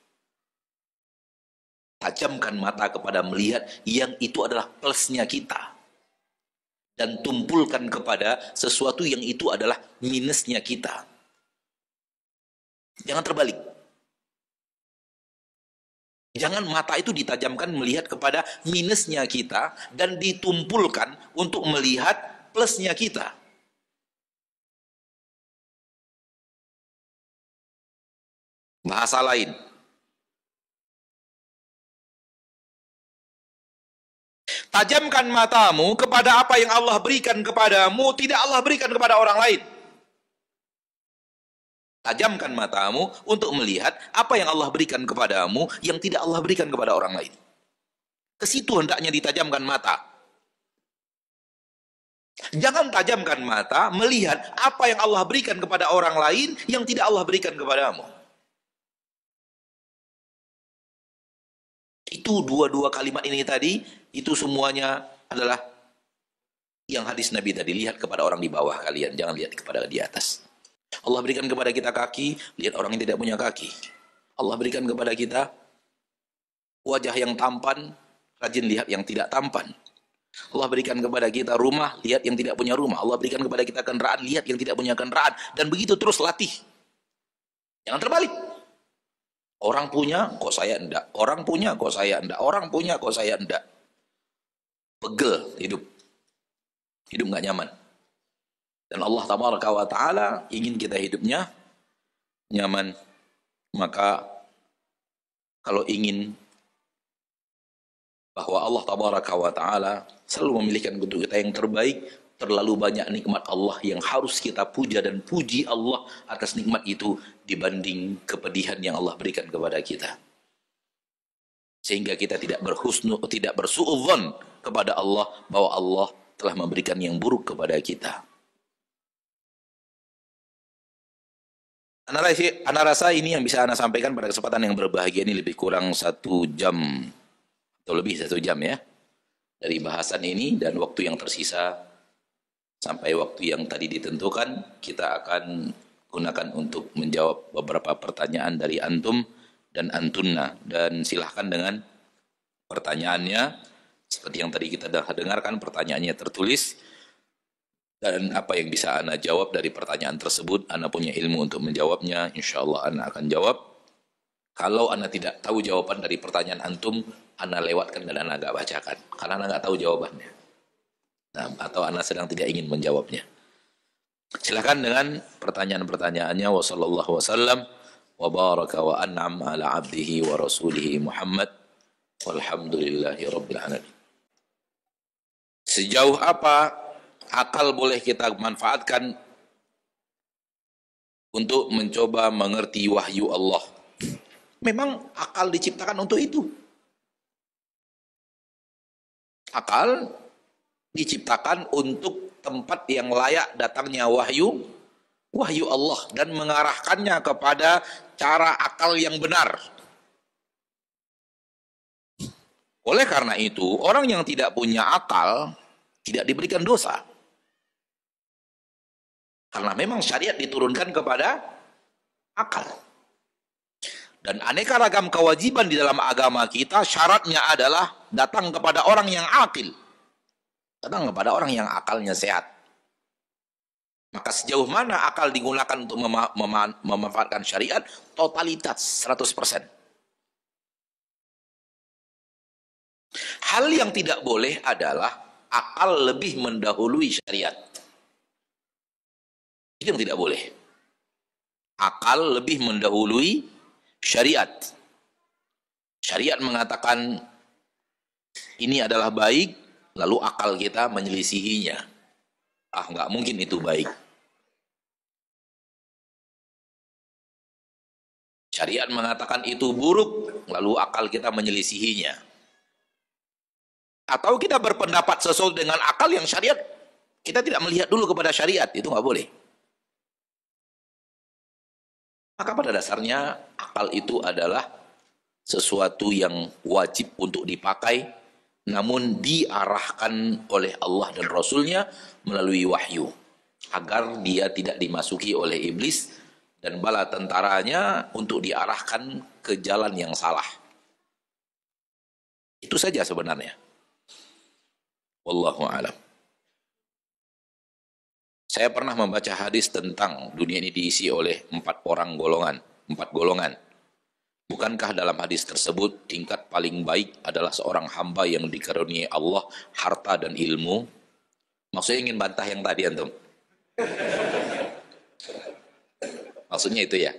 Tajamkan mata kepada melihat yang itu adalah plusnya kita. Dan tumpulkan kepada sesuatu yang itu adalah minusnya kita. Jangan terbalik. Jangan mata itu ditajamkan melihat kepada minusnya kita dan ditumpulkan untuk melihat plusnya kita. Bahasa lain. Tajamkan matamu kepada apa yang Allah berikan kepadamu, tidak Allah berikan kepada orang lain. Tajamkan matamu untuk melihat apa yang Allah berikan kepadamu yang tidak Allah berikan kepada orang lain. Ke situ hendaknya ditajamkan mata. Jangan tajamkan mata melihat apa yang Allah berikan kepada orang lain yang tidak Allah berikan kepadamu. Itu dua kalimat ini tadi, itu semuanya adalah yang hadis Nabi tadi. Lihat kepada orang di bawah kalian, jangan lihat kepada di atas. Allah berikan kepada kita kaki, lihat orang yang tidak punya kaki. Allah berikan kepada kita wajah yang tampan, rajin lihat yang tidak tampan. Allah berikan kepada kita rumah, lihat yang tidak punya rumah. Allah berikan kepada kita kendaraan, lihat yang tidak punya kendaraan. Dan begitu terus latih. Jangan terbalik. Orang punya, kok saya enggak. Orang punya, kok saya enggak. Orang punya, kok saya enggak. Pegel hidup. Hidup nggak nyaman. Dan Allah tabaraka wa ta'ala ingin kita hidupnya nyaman. Maka kalau ingin bahwa Allah tabaraka wa ta'ala selalu memilihkan untuk kita yang terbaik, terlalu banyak nikmat Allah yang harus kita puja dan puji Allah atas nikmat itu dibanding kepedihan yang Allah berikan kepada kita. Sehingga kita tidak bersuudzon kepada Allah bahwa Allah telah memberikan yang buruk kepada kita. Ana rasa ini yang bisa Ana sampaikan pada kesempatan yang berbahagia ini, lebih kurang 1 jam atau lebih 1 jam ya dari bahasan ini, dan waktu yang tersisa sampai waktu yang tadi ditentukan kita akan gunakan untuk menjawab beberapa pertanyaan dari antum dan antunna. Dan silahkan dengan pertanyaannya, seperti yang tadi kita dengarkan, pertanyaannya tertulis, dan apa yang bisa Ana jawab dari pertanyaan tersebut, Ana punya ilmu untuk menjawabnya, insya Allah Ana akan jawab. Kalau Ana tidak tahu jawaban dari pertanyaan antum, Ana lewatkan dan Ana agak bacakan, karena Ana nggak tahu jawabannya. Nah, atau Ana sedang tidak ingin menjawabnya. Silakan dengan pertanyaan-pertanyaannya. Wassallallahu wasallam wa baraka wa an'am ala abdihi wa rasulihi Muhammad walhamdulillahi rabbil alamin. Sejauh apa akal boleh kita manfaatkan untuk mencoba mengerti wahyu Allah? Memang akal diciptakan untuk itu. Akal diciptakan untuk tempat yang layak datangnya wahyu Allah dan mengarahkannya kepada cara akal yang benar. Oleh karena itu, orang yang tidak punya akal tidak diberikan dosa. Karena memang syariat diturunkan kepada akal. Dan aneka ragam kewajiban di dalam agama kita, syaratnya adalah datang kepada orang yang akil. Datang kepada orang yang akalnya sehat. Maka sejauh mana akal digunakan untuk memanfaatkan syariat? Totalitas 100%. Hal yang tidak boleh adalah akal lebih mendahului syariat. Itu yang tidak boleh. Akal lebih mendahului syariat. Syariat mengatakan ini adalah baik, lalu akal kita menyelisihinya. Nggak mungkin itu baik. Syariat mengatakan itu buruk, lalu akal kita menyelisihinya. Atau kita berpendapat sesuai dengan akal yang syariat, kita tidak melihat dulu kepada syariat, itu nggak boleh. Maka pada dasarnya akal itu adalah sesuatu yang wajib untuk dipakai, namun diarahkan oleh Allah dan Rasulnya melalui wahyu, agar dia tidak dimasuki oleh iblis dan bala tentaranya untuk diarahkan ke jalan yang salah. Itu saja sebenarnya. Wallahu a'lam. Saya pernah membaca hadis tentang dunia ini diisi oleh 4 golongan. Bukankah dalam hadis tersebut tingkat paling baik adalah seorang hamba yang dikaruniai Allah harta dan ilmu? Maksudnya ingin bantah yang tadi antum? Maksudnya itu ya?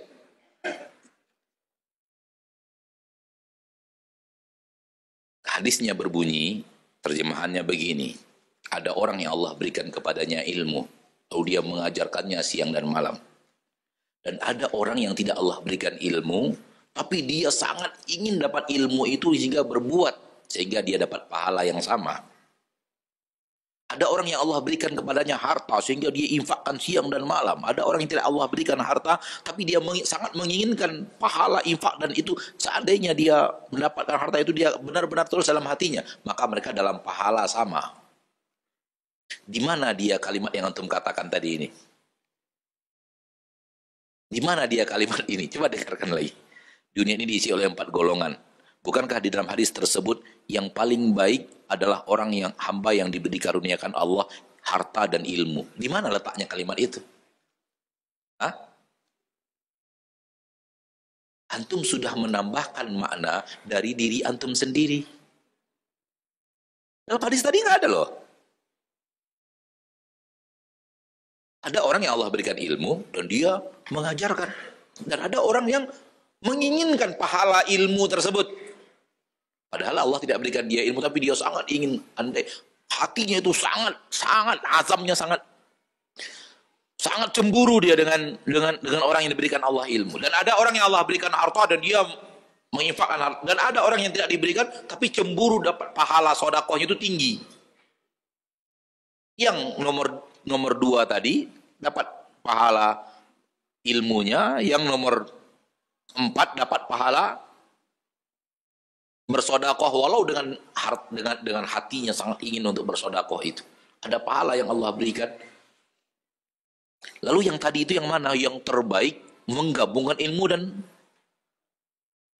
Hadisnya berbunyi, terjemahannya begini. Ada orang yang Allah berikan kepadanya ilmu, lalu dia mengajarkannya siang dan malam. Dan ada orang yang tidak Allah berikan ilmu, tapi dia sangat ingin dapat ilmu itu sehingga berbuat, sehingga dia dapat pahala yang sama. Ada orang yang Allah berikan kepadanya harta, sehingga dia infakkan siang dan malam. Ada orang yang tidak Allah berikan harta, tapi dia sangat menginginkan pahala infak, dan itu seandainya dia mendapatkan harta itu, dia benar-benar terus dalam hatinya, maka mereka dalam pahala sama. Di mana dia kalimat yang antum katakan tadi ini? Di mana dia kalimat ini? Coba dengarkan lagi. Dunia ini diisi oleh 4 golongan. Bukankah di dalam hadis tersebut yang paling baik adalah orang yang hamba yang diberi karuniakan Allah harta dan ilmu? Di mana letaknya kalimat itu? Antum sudah menambahkan makna dari diri antum sendiri. Dalam hadis tadi nggak ada loh. Ada orang yang Allah berikan ilmu dan dia mengajarkan. Dan ada orang yang menginginkan pahala ilmu tersebut. Padahal Allah tidak berikan dia ilmu, tapi dia sangat ingin. Andai hatinya itu sangat azamnya sangat cemburu dia dengan orang yang diberikan Allah ilmu. Dan ada orang yang Allah berikan harta dan dia menginfakkan harta. Dan ada orang yang tidak diberikan tapi cemburu dapat pahala sedekahnya itu tinggi. Yang nomor 2 tadi dapat pahala ilmunya, yang nomor 4 dapat pahala bersedekah walau dengan hatinya sangat ingin untuk bersedekah itu. Ada pahala yang Allah berikan. Lalu yang tadi itu yang mana? Yang terbaik menggabungkan ilmu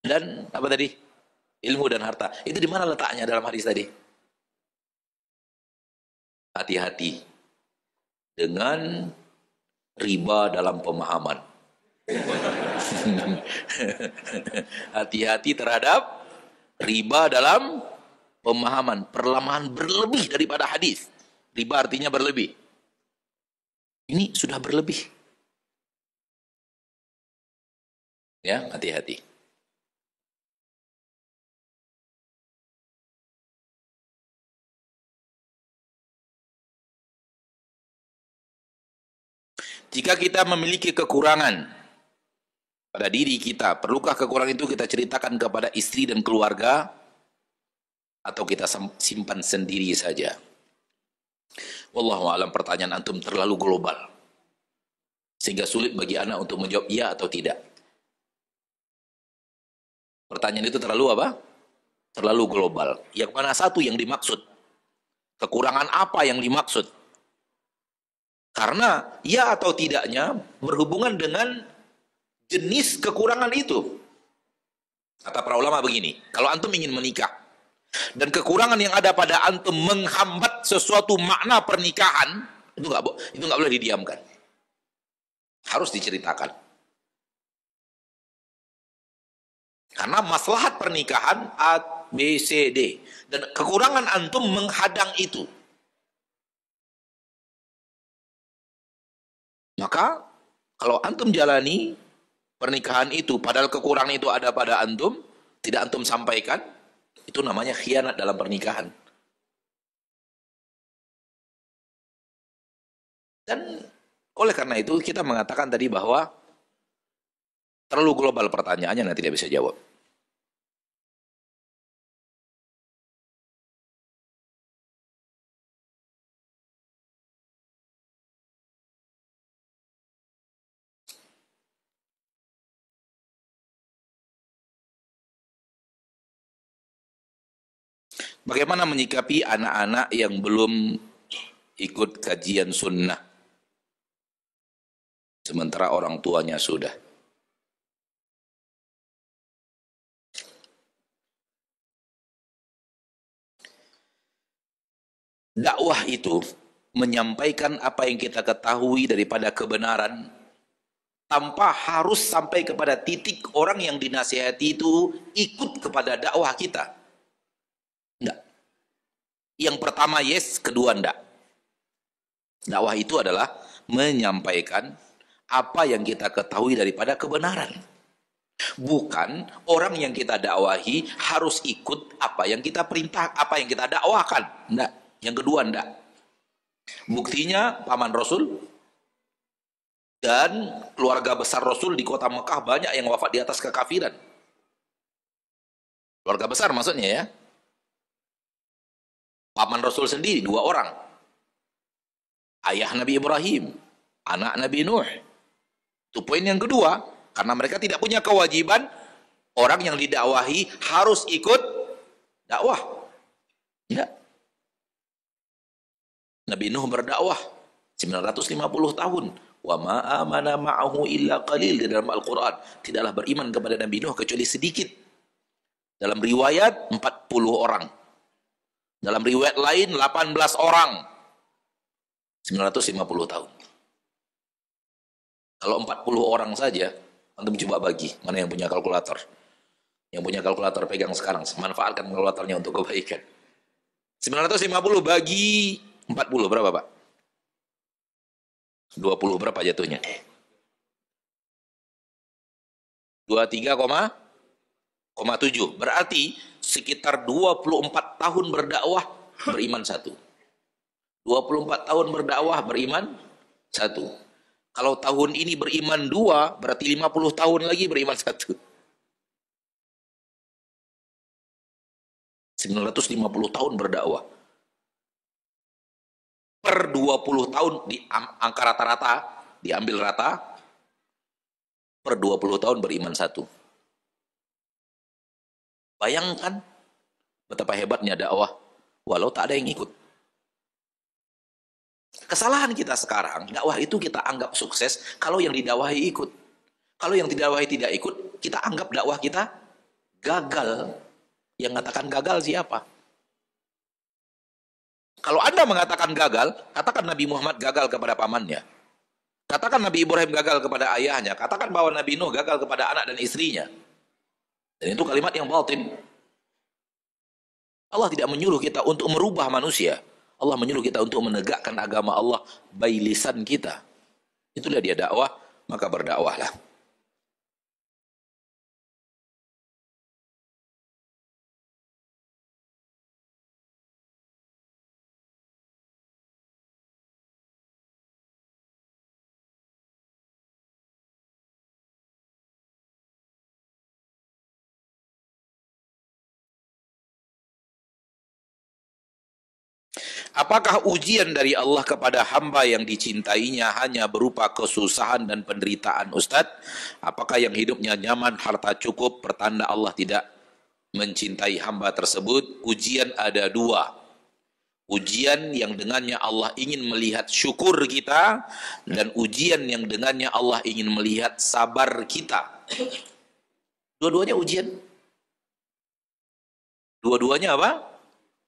dan apa tadi? Ilmu dan harta. Itu di mana letaknya dalam hadis tadi? Hati-hati dengan riba dalam pemahaman. Hati-hati terhadap riba dalam pemahaman. Perlemahan berlebih daripada hadis. Riba artinya berlebih. Ini sudah berlebih. Ya, hati-hati. Jika kita memiliki kekurangan pada diri kita, perlukah kekurangan itu kita ceritakan kepada istri dan keluarga atau kita simpan sendiri saja? Wallahu a'lam, pertanyaan antum terlalu global sehingga sulit bagi anak untuk menjawab iya atau tidak. Pertanyaan itu terlalu apa? Terlalu global. Yang mana satu yang dimaksud? Kekurangan apa yang dimaksud? Karena ya atau tidaknya berhubungan dengan jenis kekurangan itu. Kata para ulama begini, kalau antum ingin menikah dan kekurangan yang ada pada antum menghambat sesuatu makna pernikahan, itu nggak boleh didiamkan. Harus diceritakan. Karena maslahat pernikahan A, B, C, D. Dan kekurangan antum menghadang itu. Maka kalau antum jalani pernikahan itu, padahal kekurangan itu ada pada antum, tidak antum sampaikan, itu namanya khianat dalam pernikahan. Dan oleh karena itu kita mengatakan tadi bahwa terlalu global pertanyaannya, nanti tidak bisa jawab. Bagaimana menyikapi anak-anak yang belum ikut kajian sunnah, sementara orang tuanya sudah? Dakwah itu menyampaikan apa yang kita ketahui daripada kebenaran, tanpa harus sampai kepada titik orang yang dinasihati itu ikut kepada dakwah kita. Enggak. Yang pertama yes, kedua enggak. Dakwah itu adalah menyampaikan apa yang kita ketahui daripada kebenaran. Bukan orang yang kita dakwahi harus ikut apa yang kita perintah, apa yang kita dakwahkan. Enggak. Yang kedua enggak. Buktinya paman Rasul dan keluarga besar Rasul di kota Mekah banyak yang wafat di atas kekafiran. Keluarga besar maksudnya ya. Paman Rasul sendiri 2 orang. Ayah Nabi Ibrahim, anak Nabi Nuh. Itu poin yang kedua. Karena mereka tidak punya kewajiban, orang yang didakwahi harus ikut dakwah. Tidak. Nabi Nuh berdakwah 950 tahun. Wa ma amana ma'ahu illa qalil, di dalam Al-Quran. Tidaklah beriman kepada Nabi Nuh kecuali sedikit. Dalam riwayat 40 orang. Dalam riwayat lain 18 orang. 950 tahun. Kalau 40 orang saja, antum coba bagi. Mana yang punya kalkulator? Yang punya kalkulator pegang sekarang. Manfaatkan kalkulatornya untuk kebaikan. 950 bagi 40 berapa, Pak? 20 berapa jatuhnya? 23,7. Berarti sekitar 24 tahun berdakwah beriman satu. 24 tahun berdakwah beriman satu. Kalau tahun ini beriman dua, berarti 50 tahun lagi beriman satu. 950 tahun berdakwah. Per 20 tahun di angka rata-rata, diambil rata, per 20 tahun beriman satu. Bayangkan betapa hebatnya dakwah walau tak ada yang ikut. Kesalahan kita sekarang, dakwah itu kita anggap sukses kalau yang didakwahi ikut. Kalau yang didakwahi tidak ikut, kita anggap dakwah kita gagal. Yang mengatakan gagal siapa? Kalau Anda mengatakan gagal, katakan Nabi Muhammad gagal kepada pamannya. Katakan Nabi Ibrahim gagal kepada ayahnya. Katakan bahwa Nabi Nuh gagal kepada anak dan istrinya. Dan itu kalimat yang batin. Allah tidak menyuruh kita untuk merubah manusia. Allah menyuruh kita untuk menegakkan agama Allah by lisan kita. Itulah dia dakwah, maka berdakwahlah. Apakah ujian dari Allah kepada hamba yang dicintainya hanya berupa kesusahan dan penderitaan, Ustadz? Apakah yang hidupnya nyaman, harta cukup, pertanda Allah tidak mencintai hamba tersebut? Ujian ada dua. Ujian yang dengannya Allah ingin melihat syukur kita, dan ujian yang dengannya Allah ingin melihat sabar kita. Dua-duanya ujian. Dua-duanya apa?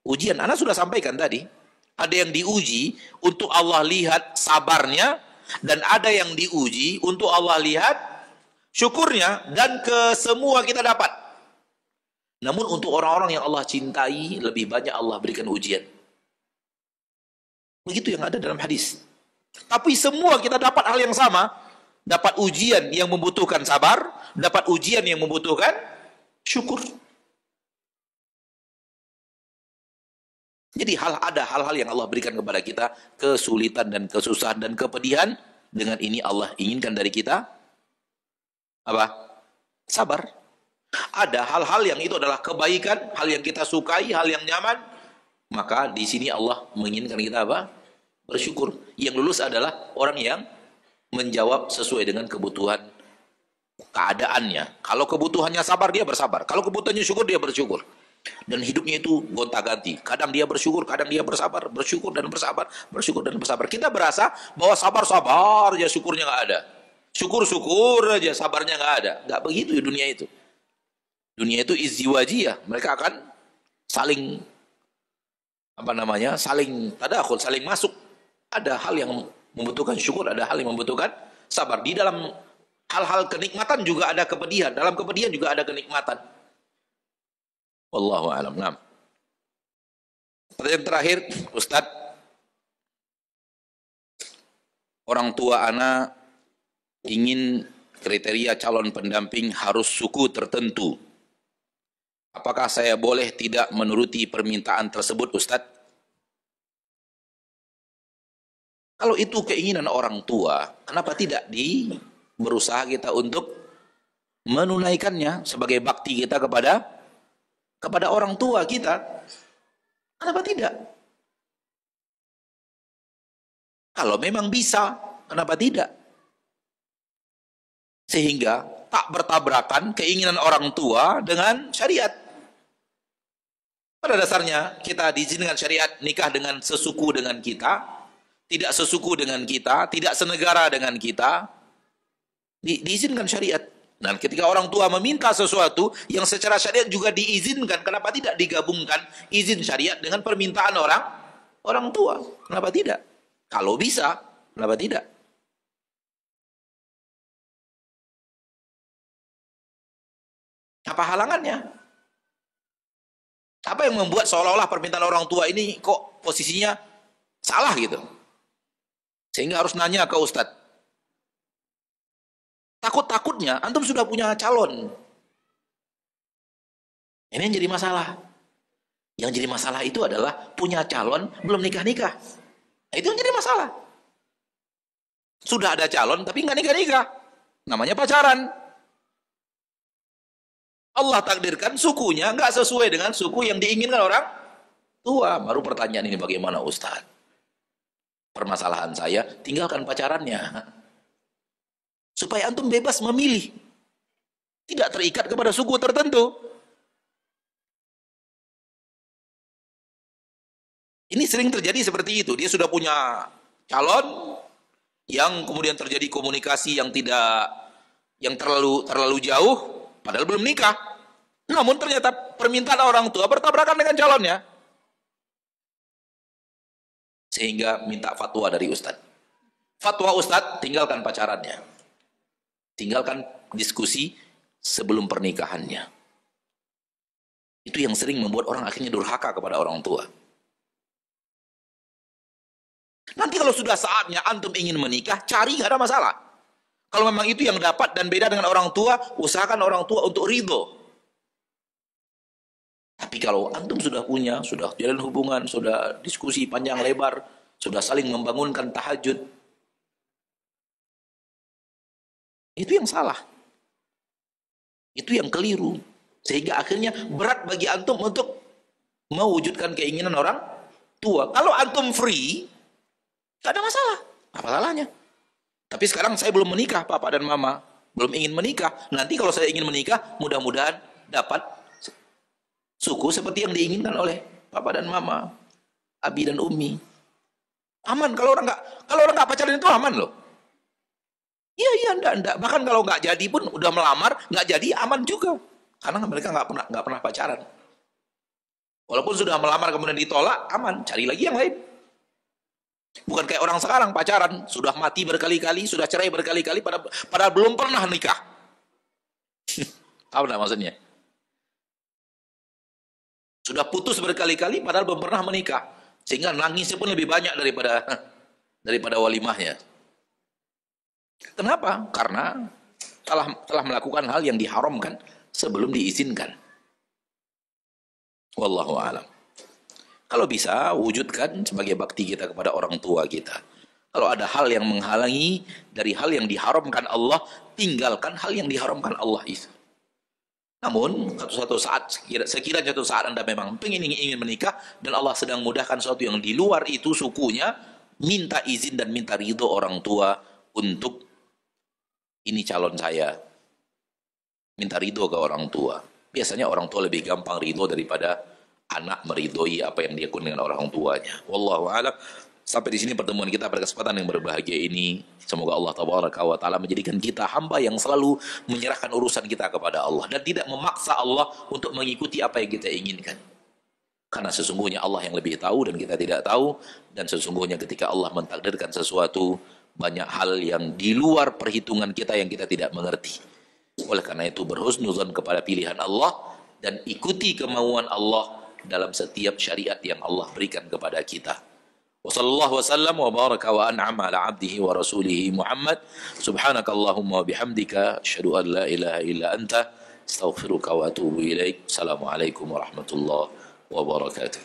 Ujian. Ana sudah sampaikan tadi. Ada yang diuji untuk Allah lihat sabarnya, dan ada yang diuji untuk Allah lihat syukurnya, dan ke semua kita dapat. Namun untuk orang-orang yang Allah cintai, lebih banyak Allah berikan ujian. Begitu yang ada dalam hadis. Tapi semua kita dapat hal yang sama. Dapat ujian yang membutuhkan sabar, dapat ujian yang membutuhkan syukur. Jadi ada hal-hal yang Allah berikan kepada kita, kesulitan dan kesusahan dan kepedihan. Dengan ini Allah inginkan dari kita apa? Sabar. Ada hal-hal yang itu adalah kebaikan, hal yang kita sukai, hal yang nyaman. Maka di sini Allah menginginkan kita apa? Bersyukur. Yang lulus adalah orang yang menjawab sesuai dengan kebutuhan keadaannya. Kalau kebutuhannya sabar, dia bersabar. Kalau kebutuhannya syukur, dia bersyukur. Dan hidupnya itu gonta-ganti. Kadang dia bersyukur, kadang dia bersabar. Bersyukur dan bersabar, bersyukur dan bersabar. Kita berasa bahwa sabar-sabar aja, syukurnya nggak ada. Syukur-syukur aja, sabarnya nggak ada. Nggak begitu ya dunia itu. Dunia itu izdiwajiyah. Mereka akan saling saling tadakhul, saling masuk. Ada hal yang membutuhkan syukur, ada hal yang membutuhkan sabar. Di dalam hal-hal kenikmatan juga ada kepedihan. Dalam kepedihan juga ada kenikmatan. Wallahu a'lam. Nah. Pertanyaan terakhir, Ustadz. Orang tua anak ingin kriteria calon pendamping harus suku tertentu. Apakah saya boleh tidak menuruti permintaan tersebut, Ustadz? Kalau itu keinginan orang tua, kenapa tidak berusaha kita untuk menunaikannya sebagai bakti kita kepada orang tua kita? Kenapa tidak? Kalau memang bisa, kenapa tidak? Sehingga tak bertabrakan keinginan orang tua dengan syariat. Pada dasarnya kita diizinkan syariat nikah dengan sesuku dengan kita, tidak sesuku dengan kita, tidak senegara dengan kita, diizinkan syariat. Dan ketika orang tua meminta sesuatu yang secara syariat juga diizinkan, kenapa tidak digabungkan izin syariat dengan permintaan orang tua? Kenapa tidak? Kalau bisa, kenapa tidak? Apa halangannya? Apa yang membuat seolah-olah permintaan orang tua ini kok posisinya salah gitu? Sehingga harus nanya ke Ustadz. Takut-takutnya antum sudah punya calon. Ini yang jadi masalah. Yang jadi masalah itu adalah punya calon belum nikah-nikah. Nah, itu yang jadi masalah. Sudah ada calon tapi nggak nikah-nikah. Namanya pacaran. Allah takdirkan sukunya nggak sesuai dengan suku yang diinginkan orang tua. Baru pertanyaan ini bagaimana Ustadz? Permasalahan saya, tinggalkan pacarannya. Supaya antum bebas memilih. Tidak terikat kepada suku tertentu. Ini sering terjadi seperti itu. Dia sudah punya calon yang kemudian terjadi komunikasi yang terlalu jauh, padahal belum nikah. Namun ternyata permintaan orang tua bertabrakan dengan calonnya. Sehingga minta fatwa dari ustadz. Fatwa ustadz, tinggalkan pacarannya. Tinggalkan diskusi sebelum pernikahannya. Itu yang sering membuat orang akhirnya durhaka kepada orang tua. Nanti kalau sudah saatnya antum ingin menikah, cari, gak ada masalah. Kalau memang itu yang dapat dan beda dengan orang tua, usahakan orang tua untuk ridho. Tapi kalau antum sudah punya, sudah jalan hubungan, sudah diskusi panjang lebar, sudah saling membangunkan tahajud, itu yang salah. Itu yang keliru. Sehingga akhirnya berat bagi antum untuk mewujudkan keinginan orang tua. Kalau antum free, tak ada masalah. Apa salahnya? Tapi sekarang saya belum menikah, papa dan mama. Belum ingin menikah. Nanti kalau saya ingin menikah, mudah-mudahan dapat suku seperti yang diinginkan oleh papa dan mama, abi dan umi. Aman kalau orang nggak pacaran itu aman loh. Iya, enggak. Bahkan kalau nggak jadi pun udah melamar, nggak jadi aman juga. Karena mereka nggak pernah pacaran. Walaupun sudah melamar kemudian ditolak, aman. Cari lagi yang lain. Bukan kayak orang sekarang pacaran, sudah mati berkali-kali, sudah cerai berkali-kali, padahal belum pernah nikah. Apa maksudnya? Sudah putus berkali-kali, padahal belum pernah menikah. Sehingga nangisnya pun lebih banyak daripada walimahnya. Kenapa? Karena telah melakukan hal yang diharamkan sebelum diizinkan. Wallahu a'lam. Kalau bisa, wujudkan sebagai bakti kita kepada orang tua kita. Kalau ada hal yang menghalangi dari hal yang diharamkan Allah, tinggalkan hal yang diharamkan Allah itu. Namun, suatu saat, sekiranya suatu saat Anda memang ingin menikah, dan Allah sedang mudahkan sesuatu yang di luar itu sukunya, minta izin dan minta ridho orang tua untuk ini calon saya. Minta ridho ke orang tua. Biasanya orang tua lebih gampang ridho daripada anak meridhoi apa yang dilakukan dengan orang tuanya. Wallahu a'lam. Sampai di sini pertemuan kita pada kesempatan yang berbahagia ini. Semoga Allah tabaraka wa taala menjadikan kita hamba yang selalu menyerahkan urusan kita kepada Allah dan tidak memaksa Allah untuk mengikuti apa yang kita inginkan. Karena sesungguhnya Allah yang lebih tahu dan kita tidak tahu, dan sesungguhnya ketika Allah mentakdirkan sesuatu, banyak hal yang di luar perhitungan kita yang kita tidak mengerti. Oleh karena itu berhusnuzan kepada pilihan Allah dan ikuti kemauan Allah dalam setiap syariat yang Allah berikan kepada kita. Wassallallahu wasallam wa baraka wa an'ama ala abdihi wa rasulihi Muhammad. Subhanakallahumma wa bihamdika asyhadu an la ilaha illa anta astaghfiruka wa atubu ilaik. Assalamualaikum warahmatullahi wabarakatuh.